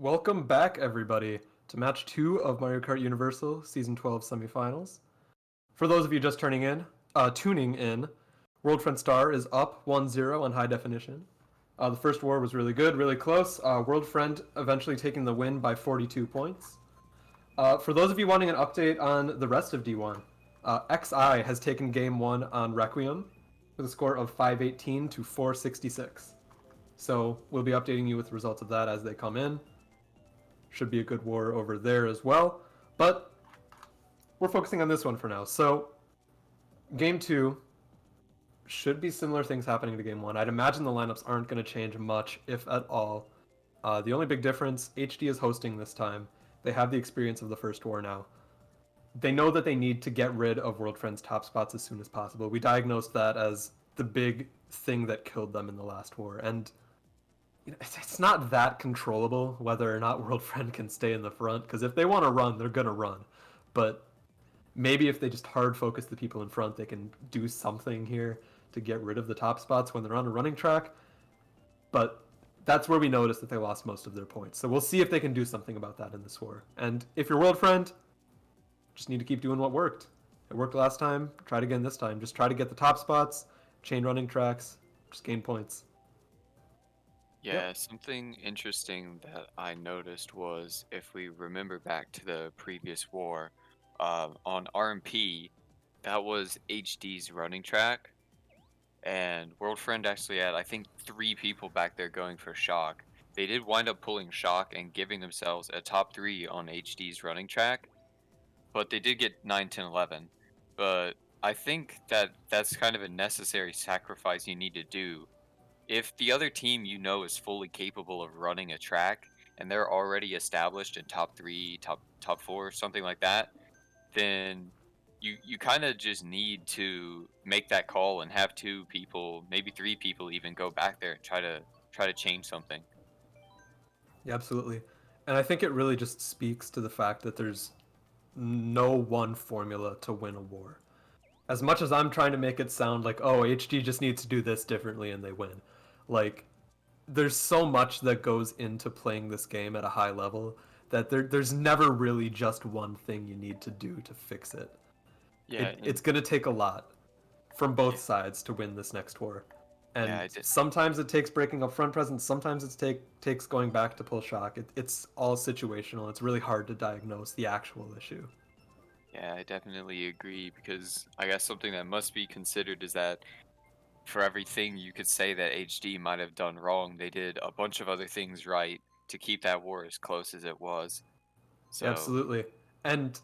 Welcome back, everybody, to match 2 of Mario Kart Universal Season 12 Semifinals. For those of you just tuning in, World Friend Star is up 1-0 on high definition. The first war was really good, really close. World Friend eventually taking the win by 42 points. For those of you wanting an update on the rest of D1, XI has taken Game 1 on Requiem with a score of 518 to 466. So we'll be updating you with the results of that as they come in. Should be a good war over there as well. But we're focusing on this one for now. So Game 2 should be similar things happening to Game 1. I'd imagine the lineups aren't going to change much, if at all. The only big difference, HD is hosting this time. They have the experience of the first war now. They know that they need to get rid of World Friend's top spots as soon as possible. We diagnosed that as the big thing that killed them in the last war. And it's not that controllable whether or not World Friend can stay in the front, because if they want to run, they're going to run. But maybe if they just hard focus the people in front, they can do something here to get rid of the top spots when they're on a running track. But that's where we noticed that they lost most of their points. So we'll see if they can do something about that in this war. And if you're World Friend, just need to keep doing what worked. It worked last time, try it again this time. Just try to get the top spots, chain running tracks, just gain points. Yeah, Yep. something interesting that I noticed was if we remember back to the previous war, on RMP, that was HD's running track, and World Friend actually had, I think, 3 people back there going for shock. They did wind up pulling shock and giving themselves a top 3 on HD's running track, but they did get 9, 10, 11. But I think that that's kind of a necessary sacrifice you need to do if the other team is fully capable of running a track and they're already established in top 3, top 4, something like that, then you kind of just need to make that call and have 2 people, maybe 3 people even go back there and try to change something. Yeah, absolutely. And I think it really just speaks to the fact that there's no one formula to win a war. As much as I'm trying to make it sound like, oh, HD just needs to do this differently and they win. Like, there's so much that goes into playing this game at a high level that there's never really just one thing you need to do to fix it. Yeah, It's going to take a lot from both sides to win this next war. yeah, And sometimes it takes breaking up front presence, sometimes it takes going back to pull shock. It's all situational. It's really hard to diagnose the actual issue. yeah, I definitely agree because I guess something that must be considered is that for everything you could say that HD might have done wrong, they did a bunch of other things right to keep that war as close as it was. Yeah, So, absolutely. And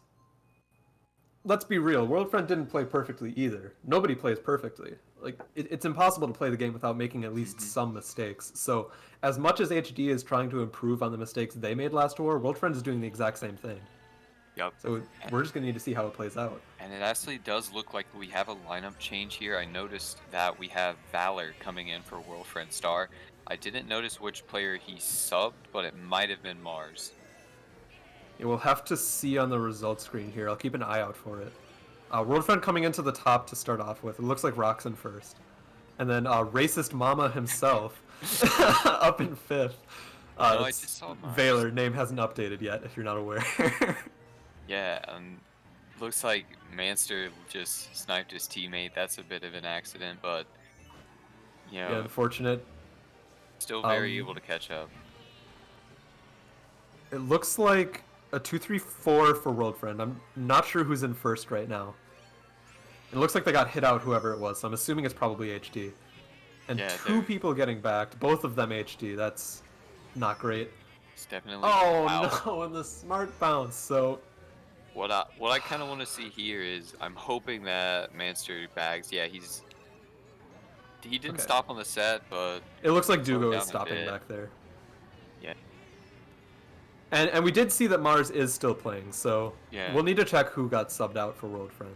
let's be real, World Friend didn't play perfectly either. Nobody plays perfectly. Like it's impossible to play the game without making at least mhm. some mistakes. So as much as HD is trying to improve on the mistakes they made last war, World Friend is doing the exact same thing. Yep. So A- we're just gonna need to see how it plays out. And it actually does look like we have a lineup change here. I noticed that we have Valor coming in for World Friend Star. I didn't notice which player he subbed, but it might have been Mars. Yeah, we'll have to see on the results screen here. I'll keep an eye out for it. World Friend coming into the top to start off with. It looks like Roxon first. And then Racist Mama himself up in fifth. No, I It's just saw Mars. Valor. Name hasn't updated yet, if you're not aware. Yeah, looks like Manster just sniped his teammate. That's a bit of an accident, but you Yeah, know, unfortunate. still very Um, able to catch up. it looks like a 2-3-4 for World Friend. I'm not sure who's in first right now. It looks like they got hit out, whoever it was, so I'm assuming it's probably HD. And Yeah, 2 people getting backed, both of them HD. That's not great. it's definitely wow. Oh no, and the smart bounce. So What I kind of want to see here is I'm hoping that Manster bags. Yeah, he didn't okay, stop on the set, but it looks like slowed Dugo is down a stopping bit. back there. Yeah, And we did see that Mars is still playing, so yeah, we'll need to check who got subbed out for World Friend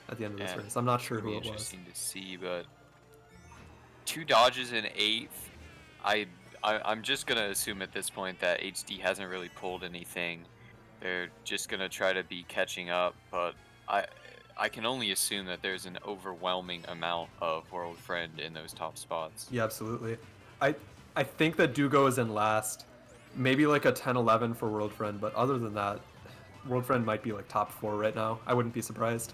at the end of this yeah. race. I'm not It's sure gonna who be it was. interesting to see, but 2 dodges in 8th. I, I'm just gonna assume at this point that HD hasn't really pulled anything. They're just gonna try to be catching up, but I I can only assume that there's an overwhelming amount of World Friend in those top spots. Yeah, absolutely. I I think that Dugo is in last. maybe like a 10-11 for World Friend, but other than that, World Friend might be like top 4 right now. I wouldn't be surprised.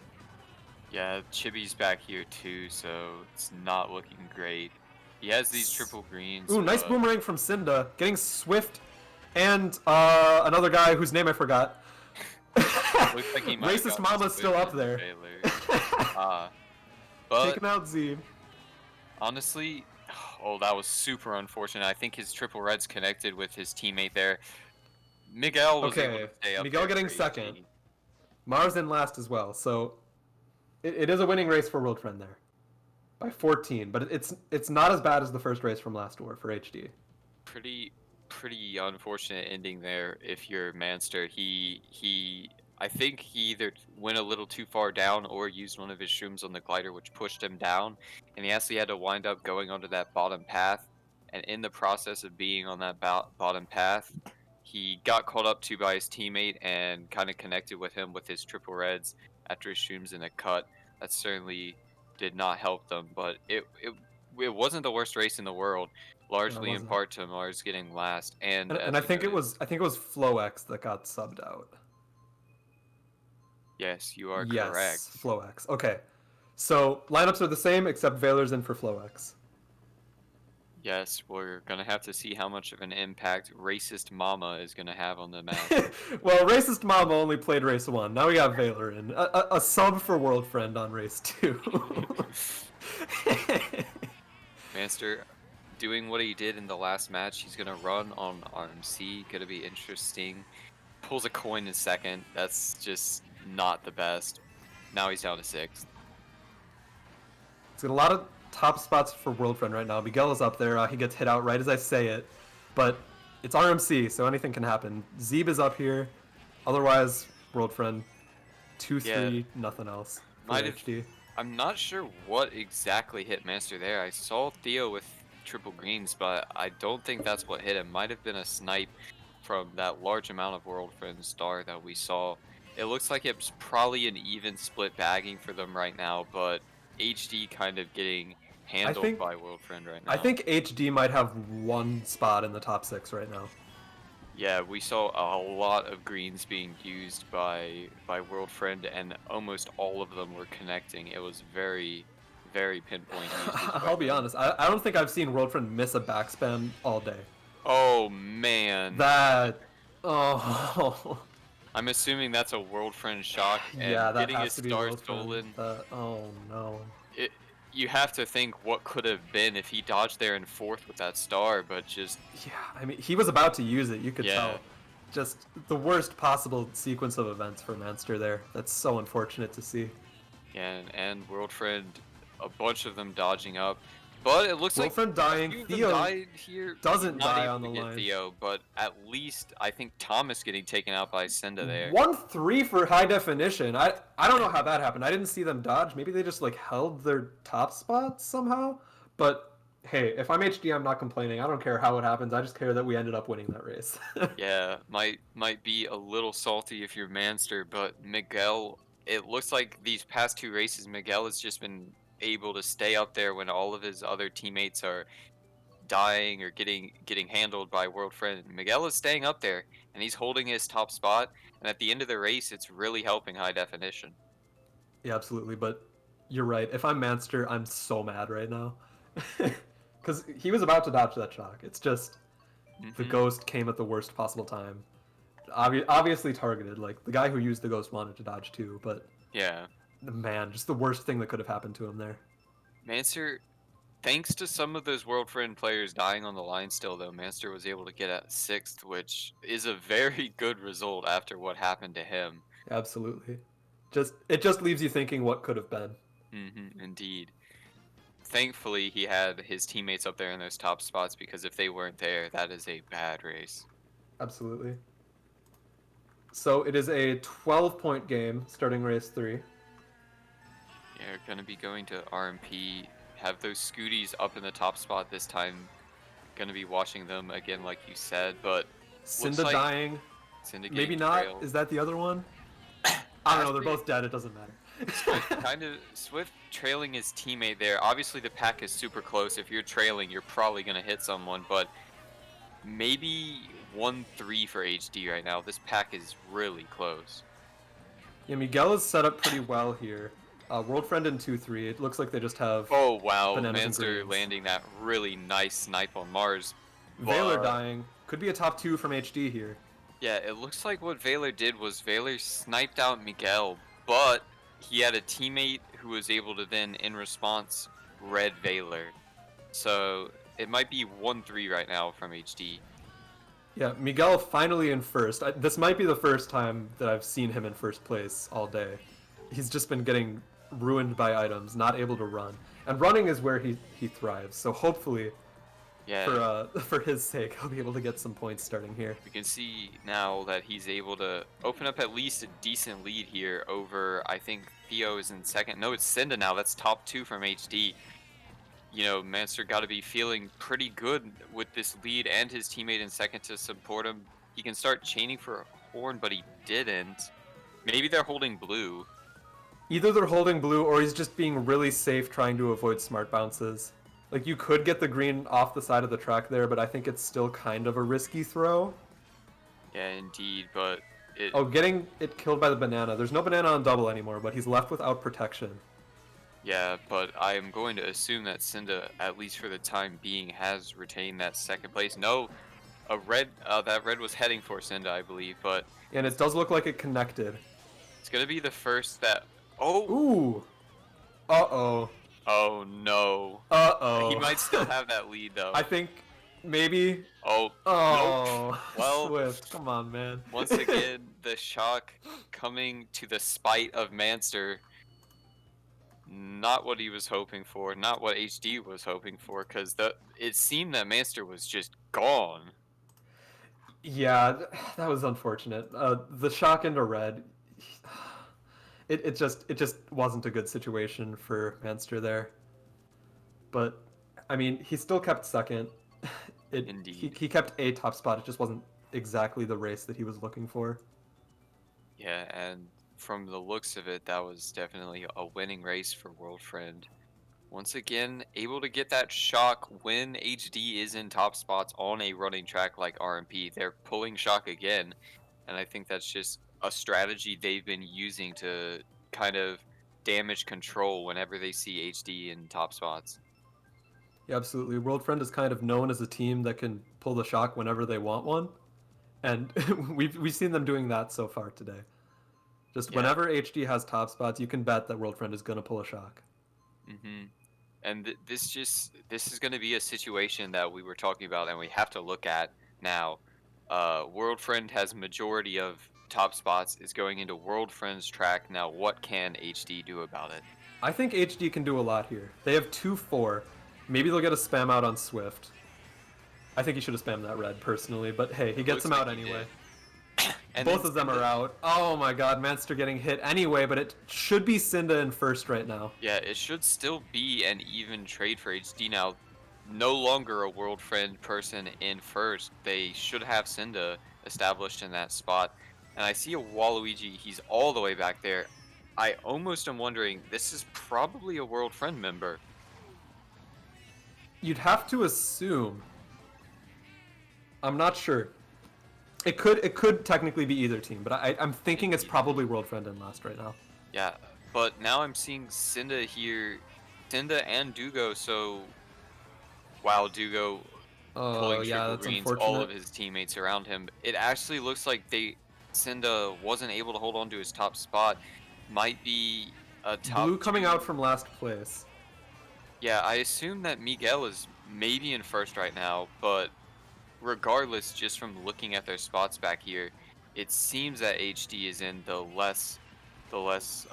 Yeah, Chibi's back here too, so it's not looking great. He has these triple greens, Ooh, nice but boomerang from Cinda, getting Swift and another guy whose name I forgot. looks like he might have Racist gotten Mama's still Swift up and there. Baylor. But Taking out Z. honestly, oh, that was super unfortunate. I think his triple reds connected with his teammate there. Miguel was able Okay, to stay up Miguel there getting for second. HD. Mars in last as well, so it is a winning race for World Friend there by 14, but it's not as bad as the first race from last war for HD. Pretty unfortunate ending there if you're Manster. I think he either went a little too far down or used one of his shrooms on the glider, which pushed him down, and he actually had to wind up going onto that bottom path. And in the process of being on that bottom path, he got caught up to by his teammate and kind of connected with him with his triple reds after his shrooms in a cut. That certainly did not help them, but it wasn't the worst race in the world, No, it largely in wasn't. part to Mars getting last. And And as I we think it noted, was FlowX that got subbed out. yes, you are Yes, correct. FlowX. Okay. So lineups are the same except Valor's in for FlowX. Yes, we're gonna have to see how much of an impact Racist Mama is gonna have on the match. Well, Racist Mama only played race 1. Now we got Valor in. A sub for World Friend on race 2. Manster doing what he did in the last match. He's gonna run on RMC. Gonna be interesting. Pulls a coin in second. That's just not the best. Now he's down to 6th. It's got a lot of top spots for World Friend right now. Miguel is up there. He gets hit out right as I say it. But it's RMC, so anything can happen. Zeeb is up here. Otherwise, World Friend 2-3, nothing else for Might have. HD. I'm not sure what exactly hit Manster there. I saw Theo with triple greens, but I don't think that's what hit him. Might have been a snipe from that large amount of World Friend star that we saw. It looks like it's probably an even split bagging for them right now, but HD kind of getting handled by World Friend right now. I think HD might have one spot in the top 6 right now. Yeah, we saw a lot of greens being used by World Friend, and almost all of them were connecting. It was very, very pinpoint usage. I'll be honest. I don't think I've seen World Friend miss a backspam all day. Oh man. That. Oh. I'm assuming that's a World Friend shock, and Yeah, that getting has his to be star World Friend. stolen. Oh no. You have to think what could have been if he dodged there in 4th with that star, but just Yeah, I mean, he was about to use it. You could Yeah. tell. Just the worst possible sequence of events for Manster there. That's so unfortunate to see. yeah, and World Friend, a bunch of them dodging up. But it looks World like Friend dying. a few of Theo them died here. doesn't Not die able on the to get line. Theo, but at least I think Thomas getting taken out by Senda there. 1-3 for high definition. I don't know how that happened. I didn't see them dodge. Maybe they just like held their top spots somehow. But hey, if I'm HD, I'm not complaining. I don't care how it happens. I just care that we ended up winning that race. Yeah, might be a little salty if you're Manster, but Miguel, it looks like these past 2 races, Miguel has just been able to stay up there when all of his other teammates are dying or getting handled by World Friend. Miguel is staying up there, and he's holding his top spot, and at the end of the race, it's really helping high definition. Yeah, absolutely. But you're right. If I'm Manster, I'm so mad right now. Because he was about to dodge that shock. It's just the ghost came at the worst possible time. Obviously targeted. Like, the guy who used the ghost wanted to dodge too, but Yeah. man, just the worst thing that could have happened to him there. Manster, thanks to some of those World Friend players dying on the line still, though, Manster was able to get at 6th, which is a very good result after what happened to him. Absolutely. It just leaves you thinking what could have been. Indeed. Thankfully, he had his teammates up there in those top spots, because if they weren't there, that is a bad race. Absolutely. So it is a 12-point game starting race 3. Yeah, gonna be going to RMP. Have those Scooties up in the top spot this time. Gonna be watching them again, like you said, but Cinda like dying. Cinda Maybe getting not. trailed. Is that the other one? I don't know. They're both dead. It doesn't matter. Swift trailing his teammate there. Obviously, the pack is super close. If you're trailing, you're probably gonna hit someone, but maybe 1-3 for HD right now. This pack is really close. Yeah, Miguel is set up pretty well here. World Friend in 2-3. It looks like they just have Oh wow, bananas and Manster greens. landing that really nice snipe on Mars. Valor But dying. Could be a top 2 from HD here. yeah, it looks like what Valor did was Valor sniped out Miguel, but he had a teammate who was able to then, in response, red Valor. So it might be 1-3 right now from HD. Yeah, Miguel finally in first. This might be the first time that I've seen him in first place all day. He's just been getting ruined by items, not able to run. And running is where he thrives. So hopefully, Yeah, for his sake, he'll be able to get some points starting here. we can see now that he's able to open up at least a decent lead here over, I think Theo is in second. No, it's Cinda now. That's top 2 from HD. You know, Manster got to be feeling pretty good with this lead and his teammate in second to support him. He can start chaining for a horn, but he didn't. Maybe they're holding blue. Either they're holding blue or he's just being really safe trying to avoid smart bounces. Like, you could get the green off the side of the track there, but I think it's still kind of a risky throw. Yeah, indeed, but it... Oh, getting it killed by the banana. There's no banana on double anymore, but he's left without protection. Yeah, but I am going to assume that Cinda, at least for the time being, has retained that second place. No, that red was heading for Cinda, I believe, but... And it does look like it connected. It's going to be the first that... Oh! Ooh! Uh-oh. Oh, no. Uh-oh. He might still have that lead, though. I think maybe... Oh, Oh, nope. Well, Swift, come on, man. once again, the shock coming to the spite of Manster. Not what he was hoping for, not what HD was hoping for, because it seemed that Manster was just gone. Yeah, that was unfortunate. The shock into red, it just wasn't a good situation for Manster there. But I mean, he still kept second. Indeed. He kept a top spot. It just wasn't exactly the race that he was looking for. Yeah, and from the looks of it, that was definitely a winning race for World Friend. Once again, able to get that shock when HD is in top spots on a running track like RMP. They're pulling shock again, and I think that's just a strategy they've been using to kind of damage control whenever they see HD in top spots. Yeah, absolutely. World Friend is kind of known as a team that can pull the shock whenever they want one, and we've seen them doing that so far today. Just whenever HD has top spots, you can bet that World Friend is going to pull a shock. Mm-hmm. And this is going to be a situation that we were talking about, and we have to look at now. World Friend has majority of top spots, is going into World Friend's track. Now, what can HD do about it? I think HD can do a lot here. They have 2-4. Maybe they'll get a spam out on Swift. I think he should have spammed that red, personally, but hey, he gets him out anyway. And both of them are out. Oh my god, Manster getting hit anyway, but it should be Cinda in first right now. Yeah, it should still be an even trade for HD now. No longer a World Friend person in first. They should have Cinda established in that spot. And I see a Waluigi, he's all the way back there. I almost am wondering, this is probably a World Friend member. You'd have to assume. I'm not sure. It could technically be either team, but I'm thinking it's probably World Friend in last right now. Yeah, but now I'm seeing Cinda here, Cinda and Dugo, so wow, Dugo pulling triple greens, all of his teammates around him. It actually looks like Cinda wasn't able to hold on to his top spot. Might be a top Blue coming 2. out from last place. Yeah, I assume that Miguel is maybe in first right now, but regardless, just from looking at their spots back here, it seems that HD is in the less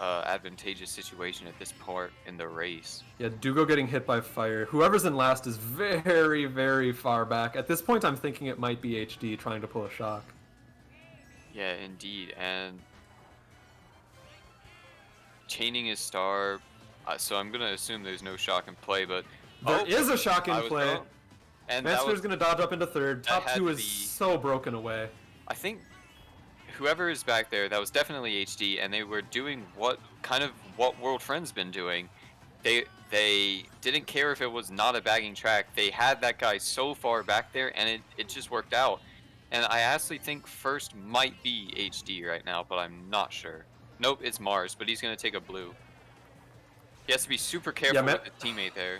advantageous situation at this part in the race. Yeah, Dugo getting hit by fire. Whoever's in last is very, very far back. At this point, I'm thinking it might be HD trying to pull a shock. Yeah, indeed, and chaining his star, so I'm gonna assume there's no shock in play, but there is a shock in play. Wrong. And Manster's gonna dodge up into third. Top 2 is be... so broken away. I think whoever is back there, that was definitely HD, and they were doing what World Friend's been doing. They didn't care if it was not a bagging track. They had that guy so far back there, and it just worked out. And I actually think first might be HD right now, but I'm not sure. Nope, it's Mars, but he's going to take a blue. He has to be super Yeah, careful with his teammate there.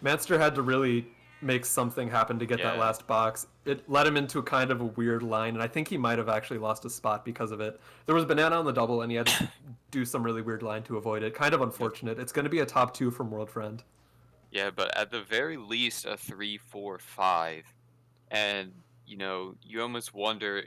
Manster had to really make something happen to get that Yeah. last box. It led him into a kind of a weird line, and I think he might have actually lost a spot because of it. There was banana on the double, and he had to do some really weird line to avoid it. Kind of Yep. unfortunate. It's going to be a top 2 from World Friend. Yeah, but at the very least, a 3, 4, 5. And, you almost wonder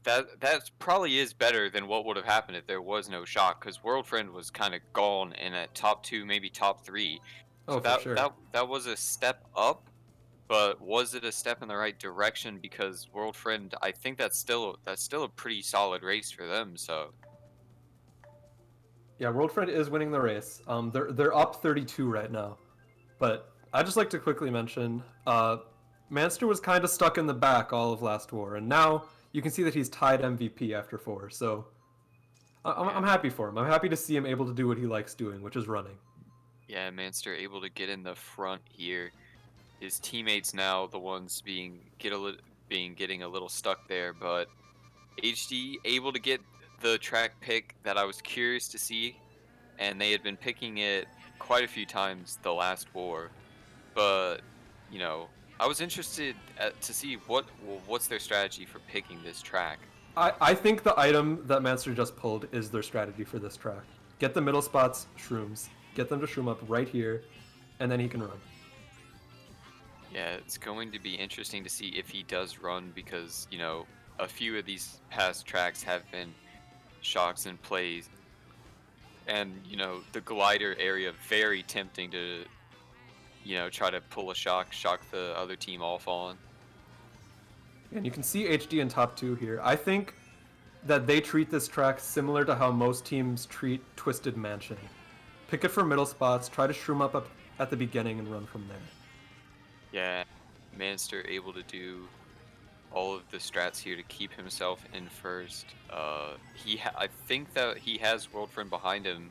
that probably is better than what would have happened if there was no shock, because World Friend was kind of gone in at top 2, maybe top 3. Oh, So for that sure. that that was a step up, but was it a step in the right direction? Because World Friend, I think that's still a pretty solid race for them. So Yeah, World Friend is winning the race. They're up 32 right now. But I'd just like to quickly mention, Manster was kind of stuck in the back all of last war, and now you can see that he's tied MVP after 4. So I'm yeah, happy for him. I'm happy to see him able to do what he likes doing, which is running. yeah, Manster able to get in the front here. His teammates now the ones getting a little stuck there, but HD able to get the track pick that I was curious to see, and they had been picking it quite a few times the last war. But you know, I was interested to see what's their strategy for picking this track. I think the item that Manster just pulled is their strategy for this track. Get the middle spots, shrooms. Get them to shroom up right here, and then he can run. Yeah, it's going to be interesting to see if he does run because a few of these past tracks have been shocks and plays, and the glider area very tempting to try to pull a shock the other team off on. And you can see HD in top 2 here. I think that they treat this track similar to how most teams treat Twisted Mansion. Pick it for middle spots, try to shroom up at the beginning and run from there. Yeah, Manster able to do all of the strats here to keep himself in first. I think that he has World Friend behind him.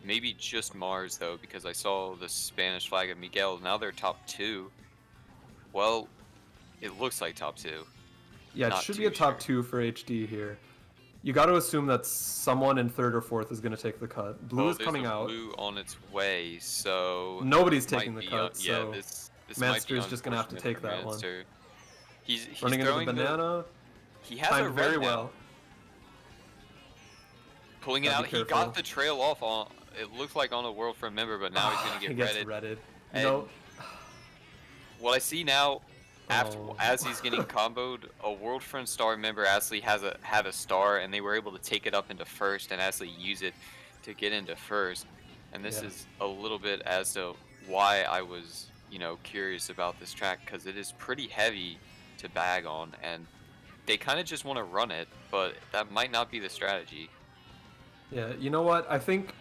Maybe just Mars though, because I saw the Spanish flag of Miguel. Now they're top 2. Well, it looks like top 2. Yeah, it Not should be a too top sure. 2 for HD here. You got to assume that someone in third or fourth is going to take the cut. Blue Well, is there's coming a out. blue on its way, so Nobody's this taking might the be cut, yeah, so this might be Manster is just going to have to unfortunate for take that one. Manster. He's Running into the throwing banana. he has a Timed very red now. well. Pulling it Gotta out. be He careful. got the trail off on it looked like on a World Friend member, but now he's gonna He get gets redded. redded. You And know, what I see now, oh. as he's getting comboed, a World Friend star member actually had a star, and they were able to take it up into first and actually use it to get into first. And this Yeah. is a little bit as to why I was curious about this track, because it is pretty heavy to bag on, and they kind of just want to run it, but that might not be the strategy. Yeah, you know what? I think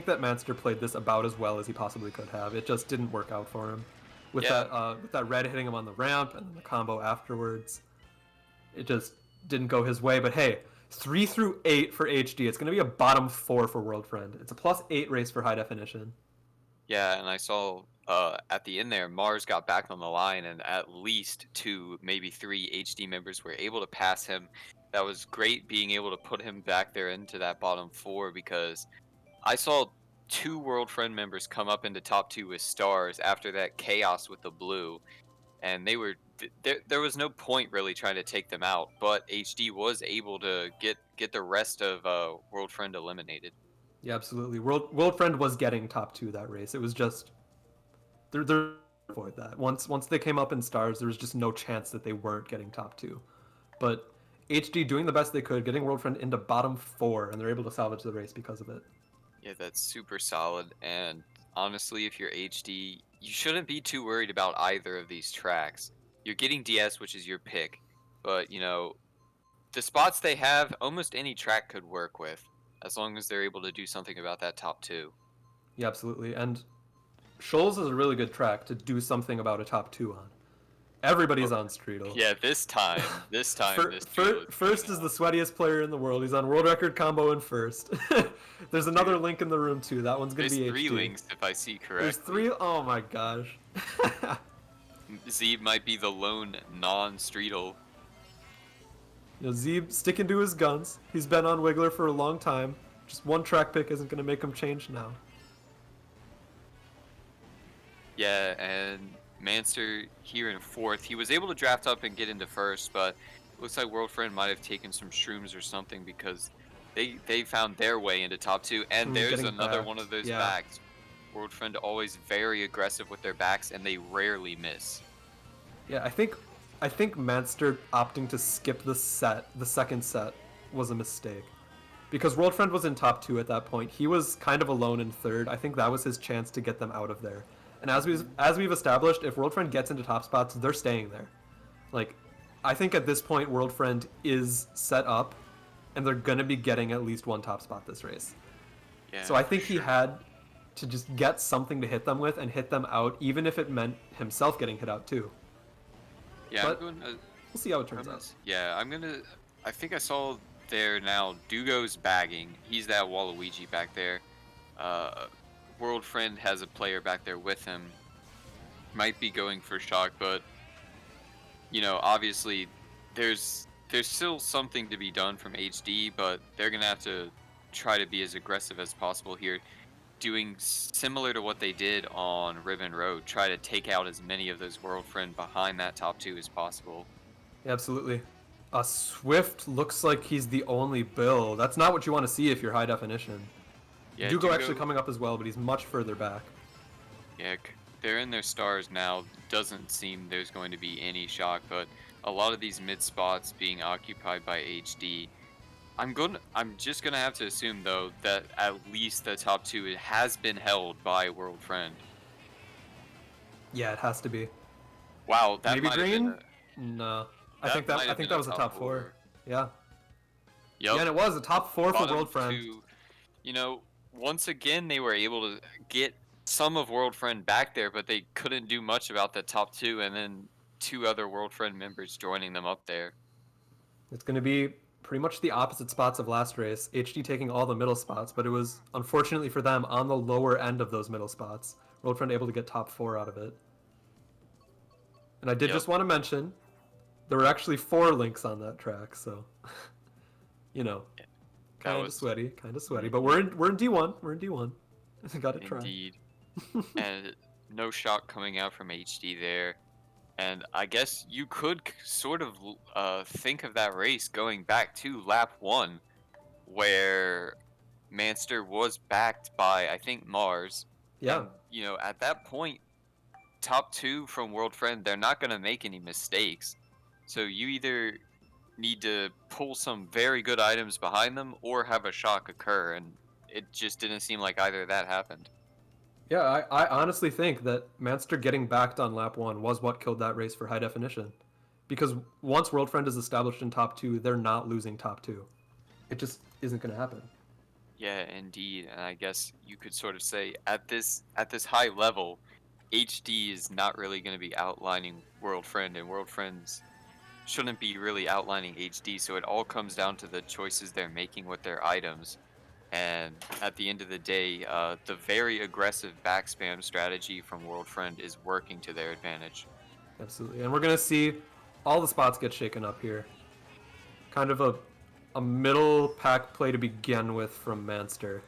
that Manster played this about as well as he possibly could have. It just didn't work out for him. Yeah, With that red hitting him on the ramp and then the combo afterwards, it just didn't go his way. But hey, 3 through 8 for HD. It's going to be a bottom 4 for World Friend. It's a +8 race for high definition. yeah, and I saw at the end there, Mars got back on the line, and at least 2, maybe 3 HD members were able to pass him. That was great being able to put him back there into that bottom 4, because I saw 2 World Friend members come up into top 2 with stars after that chaos with the blue, and they were there was no point really trying to take them out, but HD was able to get the rest of World Friend eliminated. Yeah, absolutely. World Friend was getting top 2 that race. It was just they're avoid that. Once they came up in stars, there was just no chance that they weren't getting top 2. But HD doing the best they could, getting World Friend into bottom 4, and they're able to salvage the race because of it. Yeah, that's super solid. And honestly, if you're HD, you shouldn't be too worried about either of these tracks. You're getting DS, which is your pick, but the spots they have, almost any track could work with, as long as they're able to do something about that top 2. Yeah, absolutely. And Shoals is a really good track to do something about a top 2 on. Everybody's on Streetle. Yeah, this time, this duel is First coming is the out. sweatiest player in the world. He's on world record combo in first. There's another Dude, link in the room too. That one's gonna there's be 3 HD. links if I see There's correctly. 3. Oh my gosh. Z might be the lone non-Streetle. You know, Zeeb sticking to his guns. He's been on Wiggler for a long time. Just one track pick isn't going to make him change now. Yeah, and Manster here in 4th. He was able to draft up and get into 1st, but looks like World Friend might have taken some shrooms or something because they found their way into top 2. And there's Getting another backed. one of those Yeah. backs. World Friend always very aggressive with their backs, and they rarely miss. Yeah, I think Manster opting to skip the second set, was a mistake. Because World Friend was in top 2 at that point. He was kind of alone in 3rd. I think that was his chance to get them out of there. And as we've established, if World Friend gets into top spots, they're staying there. Like, I think at this point World Friend is set up, and they're gonna be getting at least one top spot this race. Yeah, So I think sure. he had to just get something to hit them with and hit them out, even if it meant himself getting hit out too. Yeah, But I'm going to we'll see how it turns out. Yeah, I think I saw there now. Dugo's bagging. He's that Waluigi back there. World Friend has a player back there with him. Might be going for shock, but obviously there's still something to be done from HD, but they're gonna have to try to be as aggressive as possible here, doing similar to what they did on Ribbon Road. Try to take out as many of those World Friend behind that top 2 as possible. Yeah, absolutely. Swift looks like he's the only Bill. That's not what you want to see if you're high definition. Yeah, Dugo actually coming up as well, but he's much further back. Yeah, they're in their stars now. Doesn't seem there's going to be any shock, but a lot of these mid spots being occupied by HD. I'm just gonna have to assume though that at least the top 2 has been held by World Friend. Yeah, it has to be. Wow, that Maybe might have been green? No. I think might have that been was a a top 4. Yeah. Yep. Yeah, and it was a top 4 for Bottom World Friend. 2. Once again they were able to get some of World Friend back there, but they couldn't do much about the top 2, and then 2 other World Friend members joining them up there. It's going to be pretty much the opposite spots of last race. HD taking all the middle spots, but it was unfortunately for them on the lower end of those middle spots. World Friend able to get top 4 out of it. And I did just want to mention there were actually 4 links on that track, so kind of sweaty, but we're in D1. We're in D1. Got to try. Indeed. And no shock coming out from HD there. And I guess you could sort of think of that race going back to lap 1, where Manster was backed by, I think, Mars. Yeah. And, at that point, top 2 from World Friend, they're not going to make any mistakes. So you either need to pull some very good items behind them or have a shock occur. And it just didn't seem like either of that happened. Yeah, I honestly think that Manster getting backed on lap 1 was what killed that race for high definition. Because once World Friend is established in top 2, they're not losing top 2. It just isn't going to happen. Yeah, indeed. And I guess you could sort of say at this high level, HD is not really going to be outlining World Friend, and World Friends shouldn't be really outlining HD. So it all comes down to the choices they're making with their items. And at the end of the day, the very aggressive back spam strategy from World Friend is working to their advantage. Absolutely. And we're going to see all the spots get shaken up here. Kind of a middle pack play to begin with from Manster.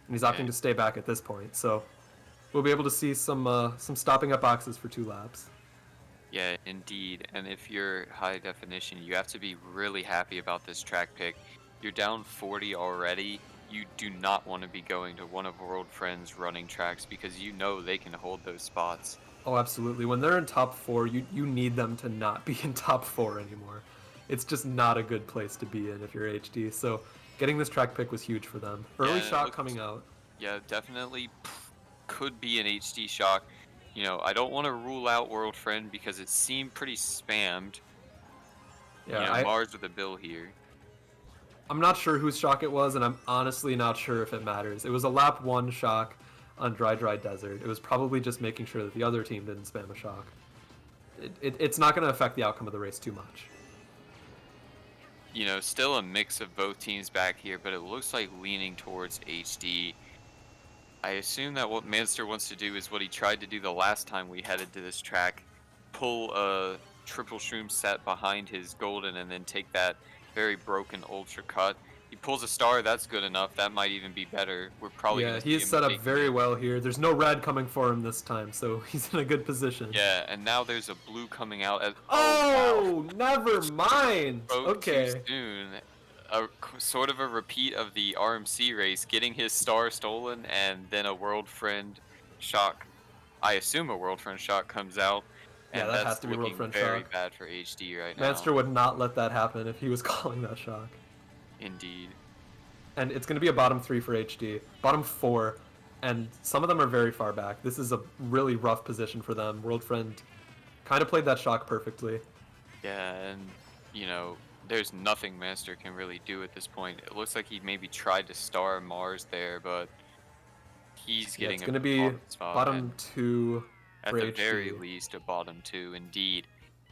And he's opting to stay back at this point. So we'll be able to see some stopping up boxes for 2 laps. Yeah, indeed. And if you're high definition, you have to be really happy about this track pick. You're down 40 already. You do not want to be going to one of World Friend's running tracks because they can hold those spots. Oh, absolutely. When they're in top 4, you need them to not be in top 4 anymore. It's just not a good place to be in if you're HD. So getting this track pick was huge for them. Early shock coming out. Yeah, definitely could be an HD shock. I don't want to rule out World Friend because it seemed pretty spammed. Yeah, Mars with a bill here. I'm not sure whose shock it was, and I'm honestly not sure if it matters. It was a lap 1 shock on dry desert. It was probably just making sure that the other team didn't spam a shock. It's not going to affect the outcome of the race too much. Still a mix of both teams back here, but it looks like leaning towards HD. I assume that what Manster wants to do is what he tried to do the last time we headed to this track, pull a triple shroom set behind his golden and then take that very broken ultra cut. He pulls a star, that's good enough. That might even be better. We're probably Yeah, going to he see is him set up taking very it. well here. There's no red coming for him this time, so he's in a good position. Yeah, and now there's a blue coming out. Oh, wow. Oh, never mind. Spoke too Okay. soon. Sort of a repeat of the RMC race, getting his star stolen, and then a world friend shock. I assume a world friend shock comes out, Yeah, and that has that's to be World looking Friend very Shock. bad for HD right now. Manster would not let that happen if he was calling that shock. Indeed. And it's going to be a bottom 3 for HD. Bottom 4, and some of them are very far back. This is a really rough position for them. World Friend kind of played that shock perfectly. Yeah, and there's nothing Master can really do at this point. It looks like he maybe tried to star Mars there, but he's Yeah, it's getting a going to be bottom spot, bottom and 2 at for the very HD. least a bottom 2 indeed.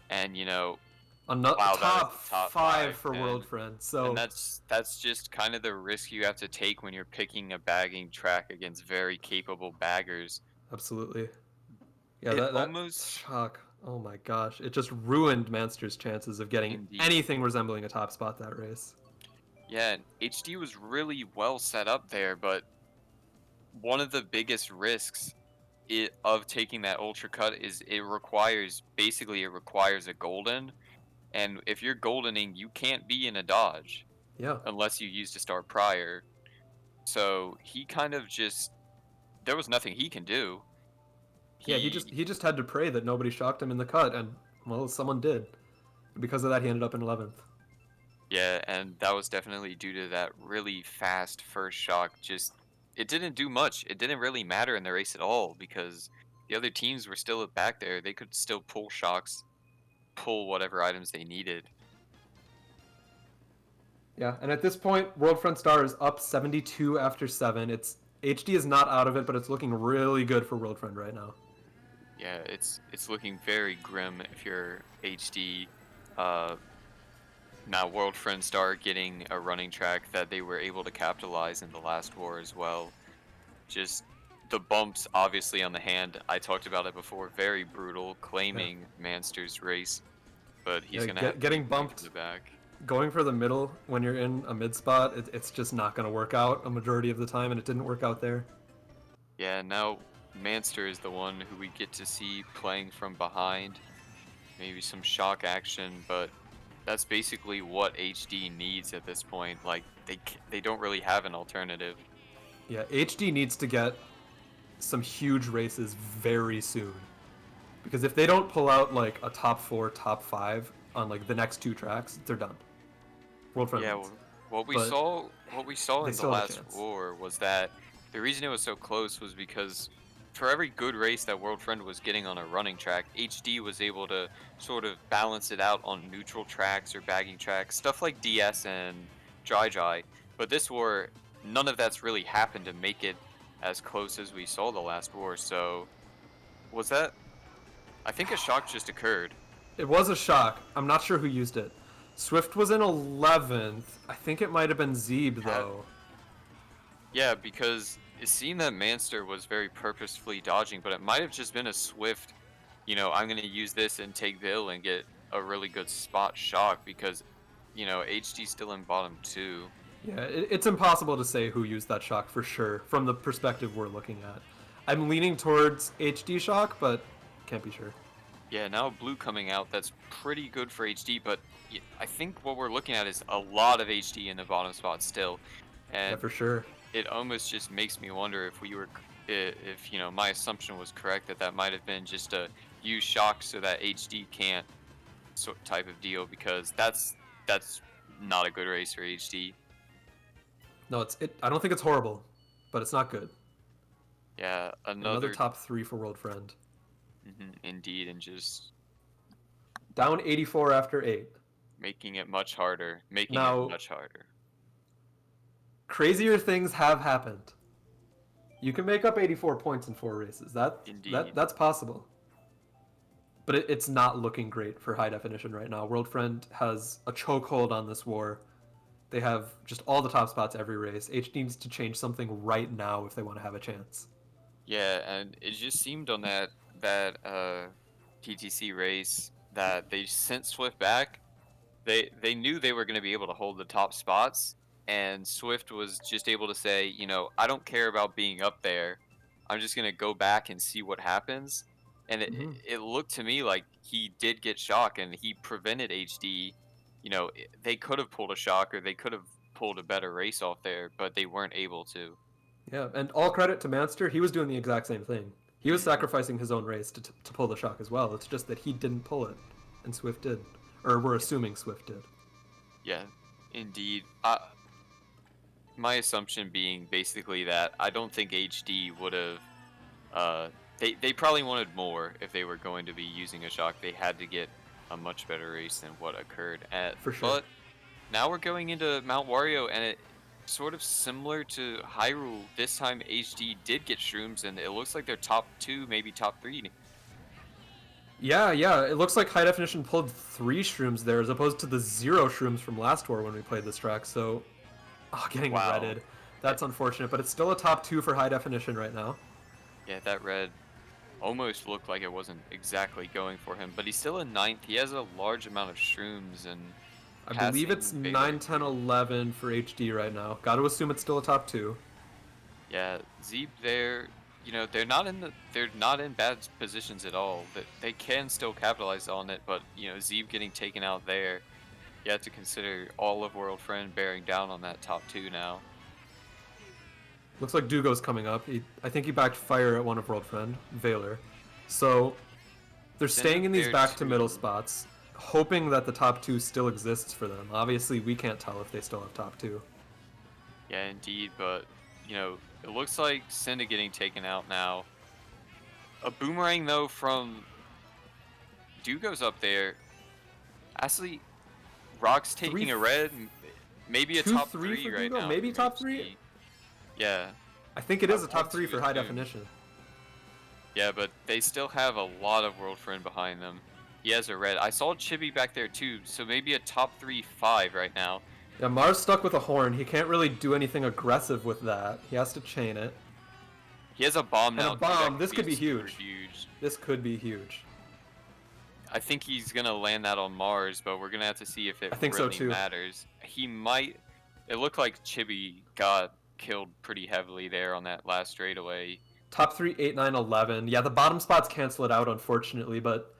And Another wow, that is top the top 5 5, for World Friend. and So that's just kind of the risk you have to take when you're picking a bagging track against very capable baggers. absolutely. Yeah, It that almost shock. Oh my gosh, it just ruined Manster's chances of getting indeed. anything resembling a top spot that race. Yeah, and HD was really well set up there, but one of the biggest risks of taking that ultra cut is it requires a golden, and if you're goldening, you can't be in a dodge Yeah. unless you used a star prior. So he kind of just there was nothing he can do. Yeah, He he just had to pray that nobody shocked him in the cut, and well, someone did. Because of that, he ended up in 11th. Yeah, and that was definitely due to that really fast first shock. Just it didn't do much. It didn't really matter in the race at all because the other teams were still back there. They could still pull shocks, pull whatever items they needed. Yeah, and at this point, World Front Star is up 72 after 7. It's HD is not out of it, but it's looking really good for World Friend right now. Yeah, it's looking very grim if you're HD. Uh, Now World Friend Star getting a running track that they were able to capitalize in the last war as well. Just the bumps obviously on the hand, I talked about it before, very brutal, claiming Manster's race, but he's Yeah, gonna have to be getting going from bumped, the back. going for the middle when you're in a mid spot, it's just not going to work out a majority of the time, and it didn't work out there. Yeah, now Manster is the one who we get to see playing from behind, maybe some shock action, but that's basically what HD needs at this point. Like they don't really have an alternative. Yeah, HD needs to get some huge races very soon. Because if they don't pull out like a top 4, top 5 on like the next 2 tracks, they're done. World Friend Yeah, wins. what we But saw what we saw they in the still have a last chance. war was that the reason it was so close was because for every good race that World Friend was getting on a running track, HD was able to sort of balance it out on neutral tracks or bagging tracks, stuff like DS and Dry. But this war, none of that's really happened to make it as close as we saw the last war. So was that? I think a shock just occurred. It was a shock. I'm not sure who used it. Swift was in 11th. I think it might have been Zeeb Ha- though. Yeah, because it seemed that Manster was very purposefully dodging, but it might have just been a swift, I'm going to use this and take Bill and get a really good spot shock because, HD's still in bottom 2. Yeah, it's impossible to say who used that shock for sure from the perspective we're looking at. I'm leaning towards HD shock, but can't be sure. Yeah, now blue coming out, that's pretty good for HD, but I think what we're looking at is a lot of HD in the bottom spot still. Yeah, And for sure. it almost just makes me wonder if if my assumption was correct that might have been just a use shock so that HD can't sort type of deal because that's not a good race for HD. No, I don't think it's horrible, but it's not good. Yeah, Another another top 3 for World Friend. indeed, and just Down 84 after 8. making it much harder, making it Now, much harder. crazier things have happened. You can make up 84 points in 4 races. Indeed. That's possible. But it's not looking great for high definition right now. World Friend has a chokehold on this war. They have just all the top spots every race. H needs to change something right now if they want to have a chance. Yeah, and it just seemed on that TTC race that they sent Swift back. They knew they were going to be able to hold the top spots, and Swift was just able to say, I don't care about being up there. I'm just going to go back and see what happens. And it Hmm. it looked to me like he did get shock, and he prevented HD. They could have pulled a shock, or they could have pulled a better race off there, but they weren't able to. Yeah, and all credit to Manster. He was doing the exact same thing. He was Hmm. sacrificing his own race to pull the shock as well. It's just that he didn't pull it, and Swift did, or we're Yeah, assuming Swift did. yeah, indeed. My assumption being basically that I don't think HD would have. Uh, they probably wanted more if they were going to be using a shock. They had to get a much better race than what occurred at. For sure. But now we're going into Mount Wario, and it sort of similar to Hyrule. This time HD did get shrooms, and it looks like they're top 2, maybe top 3. Yeah, yeah. It looks like High Definition pulled 3 shrooms there as opposed to the 0 shrooms from last war when we played this track. So, getting Wow. redded. Eh, That's unfortunate, but it's still a top 2 for High Definition right now. Yeah, that red almost looked like it wasn't exactly going for him, but he's still in 9th. He has a large amount of shrooms and I believe it's passing Baylor. 9, 10, 11 for HD right now. Got to assume it's still a top 2. Yeah, Zeeb there, they're not in bad positions at all. That they can still capitalize on it, but Zeeb getting taken out there, you have to consider all of World Friend bearing down on that top 2 now. Looks like Dugo's coming up. I think he backed fire at one of World Friend, Valor. So they're staying in these There back to middle too. spots, hoping that the top 2 still exists for them. Obviously, we can't tell if they still have top 2. Yeah, indeed, but it looks like Cinda getting taken out now. A boomerang though from Dugo's up there. Actually, Rock's Three, taking a red, maybe a two, top three 3 for right Dugo, now maybe from top 3. HD. Yeah, I think it I is a want top 3 to for High assume. Definition. Yeah, but they still have a lot of World Friend behind them. He has a red. I saw Chibi back there too, so maybe a top 3-5 right now. Yeah, Mars stuck with a horn. He can't really do anything aggressive with that. He has to chain it. He has a bomb And a now too. That bomb. could This could be super huge. huge. This could be huge. I think he's gonna land that on Mars, but we're gonna have to see if it I think so really too. matters. He might. It looked like Chibi got killed pretty heavily there on that last straightaway. Top 3, 8, 9, 11. Yeah, the bottom spots cancel it out, unfortunately, but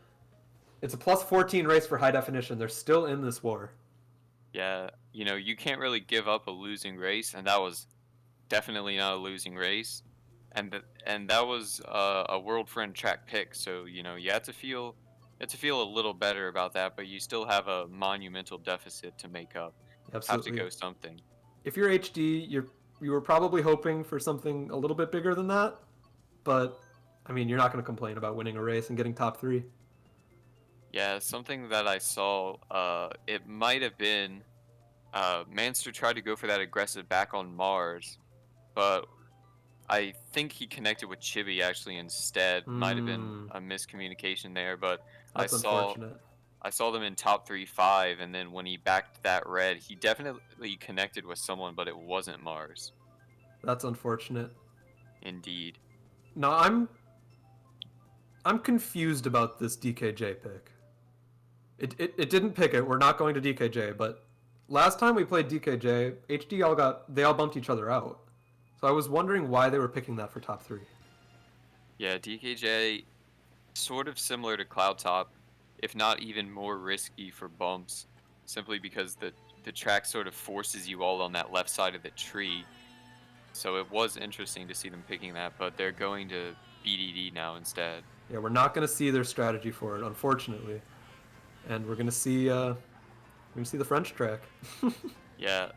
it's a plus 14 race for High Definition. They're still in this war. Yeah, you can't really give up a losing race, and that was definitely not a losing race. And that was a World Friend track pick, so you have to feel a little better about that, but you still have a monumental deficit to make up. Have to Absolutely. go something. If you're HD, you were probably hoping for something a little bit bigger than that, but I mean, you're not going to complain about winning a race and getting top 3. Yeah, something that I saw, it might have been Manster tried to go for that aggressive back on Mars, but I think he connected with Chibi actually instead. Might have been Hmm, a miscommunication there, but I that's saw unfortunate. I saw them in top 3-5, and then when he backed that red, he definitely connected with someone, but it wasn't Mars. That's unfortunate. Indeed. No, I'm confused about this DKJ pick. It didn't pick it. We're not going to DKJ, but last time we played DKJ, they all bumped each other out. So I was wondering why they were picking that for top 3. Yeah, DKJ, sort of similar to Cloud Top, if not even more risky for bumps, simply because the track sort of forces you all on that left side of the tree. So it was interesting to see them picking that, but they're going to BDD now instead. Yeah, we're not going to see their strategy for it, unfortunately, and we're going to see the French track. Yeah,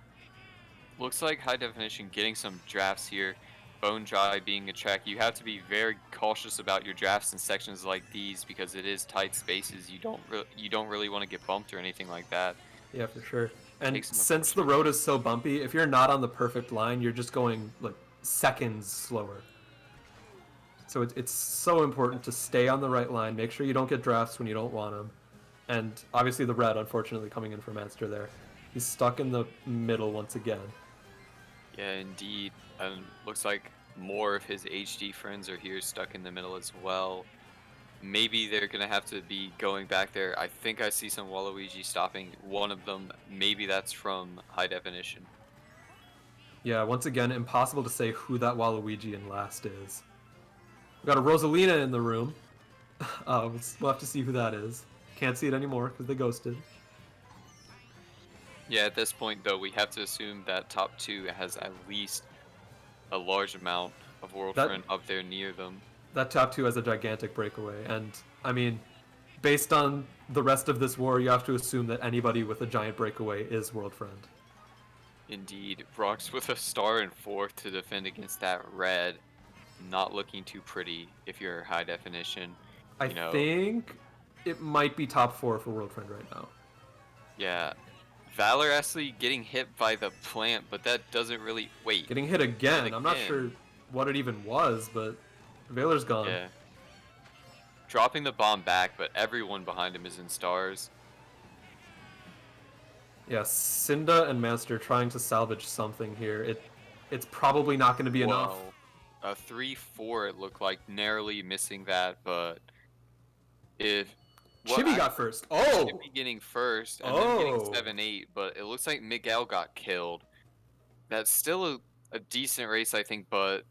looks like High Definition getting some drafts here. Bone Dry being a track, you have to be very cautious about your drafts in sections like these because it is tight spaces. You don't really want to get bumped or anything like that. Yeah, for sure. And Take some since the unfortunate road is risks. so bumpy, if you're not on the perfect line, you're just going like seconds slower. So it's so important to stay on the right line. Make sure you don't get drafts when you don't want them. And obviously the red, unfortunately, coming in for Manster there. He's stuck in the middle once again. Yeah, indeed. And looks like more of his HD friends are here stuck in the middle as well. maybe they're gonna have to be going back there. I think I see some Waluigi stopping one of them. Maybe that's from high definition. Yeah, once again, impossible to say who that Waluigi in last is. We got a Rosalina in the room. We'll have to see who that is. Can't see it anymore because they ghosted. Yeah, at this point though, we have to assume that top 2 has at least a large amount of World That Friend up there near them. that top 2 has a gigantic breakaway, and I mean, based on the rest of this war, you have to assume that anybody with a giant breakaway is World Friend. Indeed, Rocks with a star in 4th to defend against that red. Not looking too pretty if you're high definition. I think it might be top 4 for World Friend right now. Yeah. Valor actually getting hit by the plant, but that doesn't really... Wait. Getting hit again. I'm not sure what it even was, but Valor's gone. Yeah. Dropping the bomb back, but everyone behind him is in stars. Yeah, Cinda and Manster trying to salvage something here. It's probably not going to be enough. A 3-4 it looked like, narrowly missing that, but if... Chibi got first. Oh! Chibi getting first, and then getting 7-8, but it looks like Miguel got killed. That's still a decent race, I think, but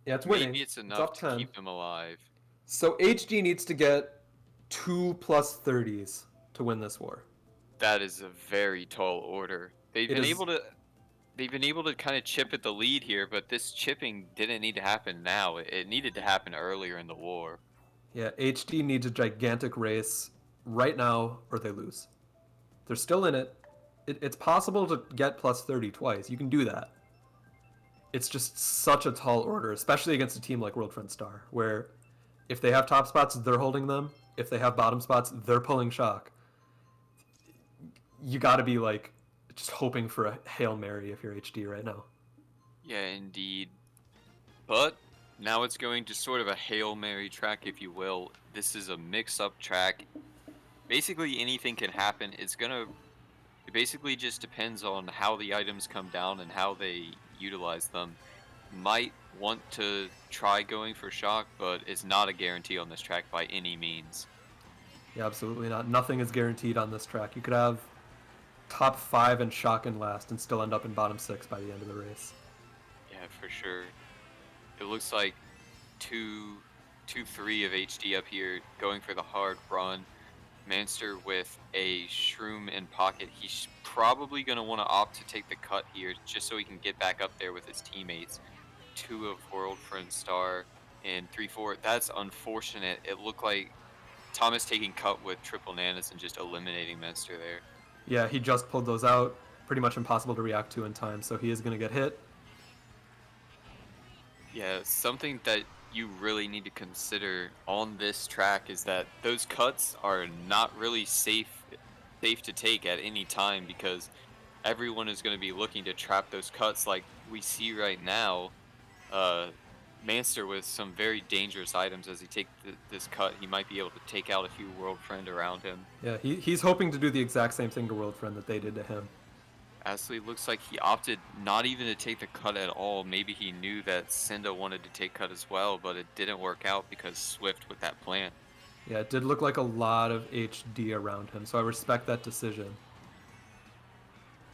yeah, it's winning. Maybe it's enough to keep them alive. So HD needs to get 2 plus 30s to win this war. That is a very tall order. They've been able to kind of chip at the lead here, but this chipping didn't need to happen now. It needed to happen earlier in the war. Yeah, HD needs a gigantic race right now or they lose. They're still in it. It's possible to get plus 30 twice. You can do that. It's just such a tall order, especially against a team like World Friend Star, where if they have top spots, they're holding them. If they have bottom spots, they're pulling shock. You gotta be like just hoping for a Hail Mary if you're HD right now. Yeah, indeed. But now it's going to sort of a Hail Mary track, if you will. This is a mix-up track. Basically, anything can happen. It basically just depends on how the items come down and how they utilize them. Might want to try going for shock, but it's not a guarantee on this track by any means. Yeah, absolutely not. Nothing is guaranteed on this track. You could have top 5 and shock in last and still end up in bottom 6 by the end of the race. Yeah, for sure. It looks like 2-3 of HD up here going for the hard run. Manster with a shroom in pocket. He's probably going to want to opt to take the cut here just so he can get back up there with his teammates. 2 of World Friend Star and 3-4. That's unfortunate. It looked like Thomas taking cut with triple nanas and just eliminating Manster there. Yeah, he just pulled those out. Pretty much impossible to react to in time, so he is going to get hit. Yeah, something that you really need to consider on this track is that those cuts are not really safe to take at any time, because everyone is going to be looking to trap those cuts like we see right now. Manster with some very dangerous items. As he takes this cut, he might be able to take out a few World Friend around him. Yeah, he's hoping to do the exact same thing to World Friend that they did to him. Actually, looks like he opted not even to take the cut at all. Maybe he knew that Cinda wanted to take cut as well, but it didn't work out because Swift with that plant. Yeah, it did look like a lot of HD around him, so I respect that decision.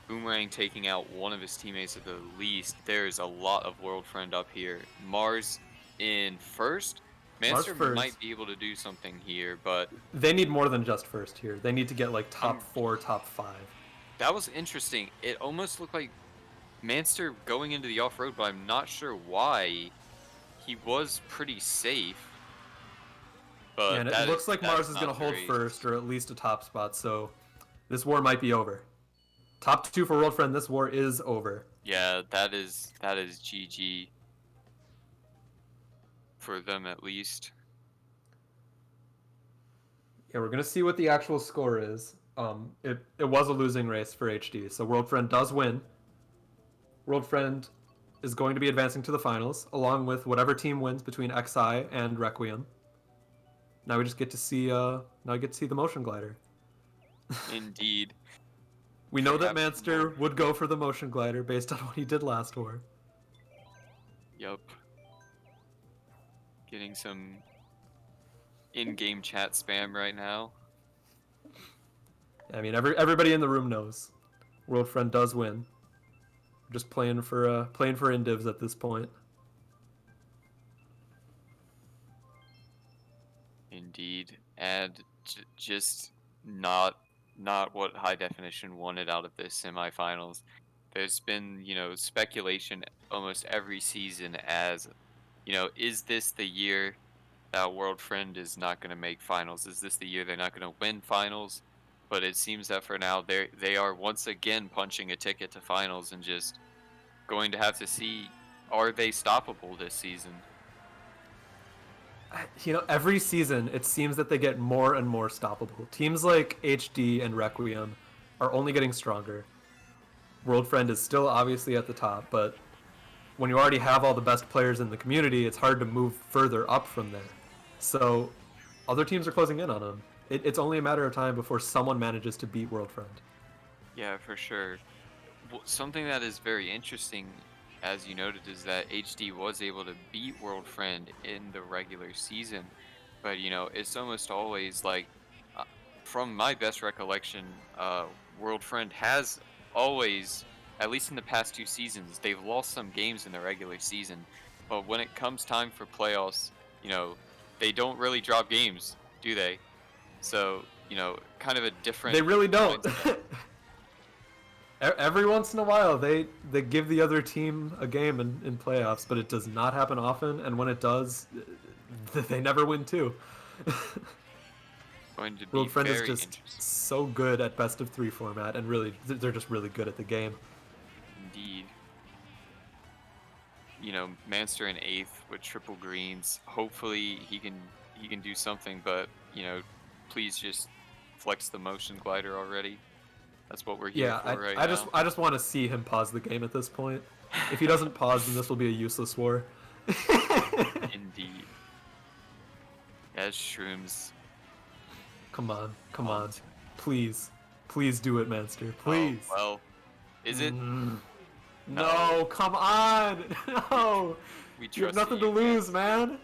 Boomerang taking out one of his teammates at the least. There's a lot of World Friend up here. Mars in first. Manster might be able to do something here, but they need more than just first here. They need to get like top 4, top 5. That was interesting. It almost looked like Manster going into the off-road, but I'm not sure why. He was pretty safe. But and it looks like Mars is going to hold first, or at least a top spot, so this war might be over. Top 2 for World Friend, this war is over. Yeah, that is GG. For them, at least. Yeah, we're going to see what the actual score is. It was a losing race for HD, so World Friend does win. World Friend is going to be advancing to the finals, along with whatever team wins between XI and Requiem. Now we just get to see the motion glider. Indeed. We know that Manster would go for the motion glider based on what he did last war. Yup. Getting some in-game chat spam right now. I mean, everybody in the room knows World Friend does win. We're just playing for indivs at this point. Indeed, and just not what High Definition wanted out of this semifinals. There's been, speculation almost every season as, is this the year that World Friend is not going to make finals? Is this the year they're not going to win finals? But it seems that for now they are once again punching a ticket to finals and just going to have to see, are they stoppable this season? Every season it seems that they get more and more stoppable. Teams like HD and Requiem are only getting stronger. World Friend is still obviously at the top, but when you already have all the best players in the community, it's hard to move further up from there. So other teams are closing in on them. It's only a matter of time before someone manages to beat World Friend. Yeah, for sure. Something that is very interesting, as you noted, is that HD was able to beat World Friend in the regular season. But, it's almost always like, from my best recollection, World Friend has always, at least in the past 2 seasons, they've lost some games in the regular season. But when it comes time for playoffs, they don't really drop games, do they? So, kind of a different... They really don't. Every once in a while, they give the other team a game in playoffs, but it does not happen often. And when it does, they never win too. Going to be World Friend is very just so good at best of 3 format, and really, they're just really good at the game. Indeed. Manster in 8th with triple greens. Hopefully he can do something, but please just flex the motion glider already. That's what we're here for right now. I just want to see him pause the game at this point. If he doesn't pause, then this will be a useless war. Indeed. As Shrooms. Come on. Please do it, Manster. Please. Oh, well, is it? No, come on. No. We trust you have nothing to you, lose, man.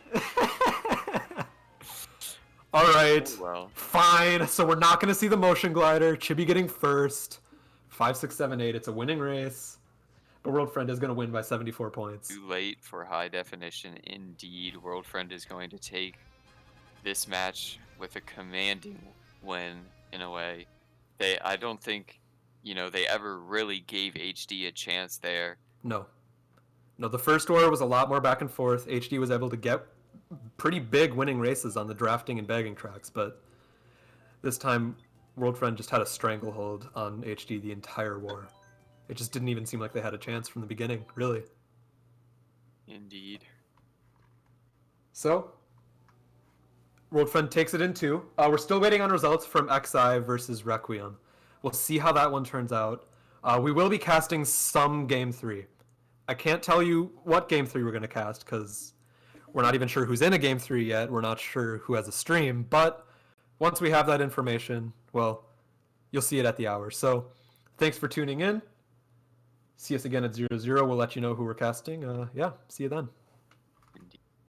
All right. Oh, well. Fine. So we're not going to see the motion glider. Chibi getting first. 5, 6, 7, 8. It's a winning race. But World Friend is going to win by 74 points. Too late for High Definition. Indeed, World Friend is going to take this match with a commanding win in a way. I don't think, they ever really gave HD a chance there. No, the first war was a lot more back and forth. HD was able to get pretty big winning races on the drafting and bagging tracks, but this time World Friend just had a stranglehold on HD the entire war. It just didn't even seem like they had a chance from the beginning, really. Indeed. So, World Friend takes it in 2. We're still waiting on results from XI versus Requiem. We'll see how that one turns out. We will be casting some Game 3. I can't tell you what Game 3 we're going to cast because we're not even sure who's in a Game 3 yet. We're not sure who has a stream. But once we have that information, well, you'll see it at the hour. So thanks for tuning in. See us again at 0-0. We'll let you know who we're casting. Yeah, see you then.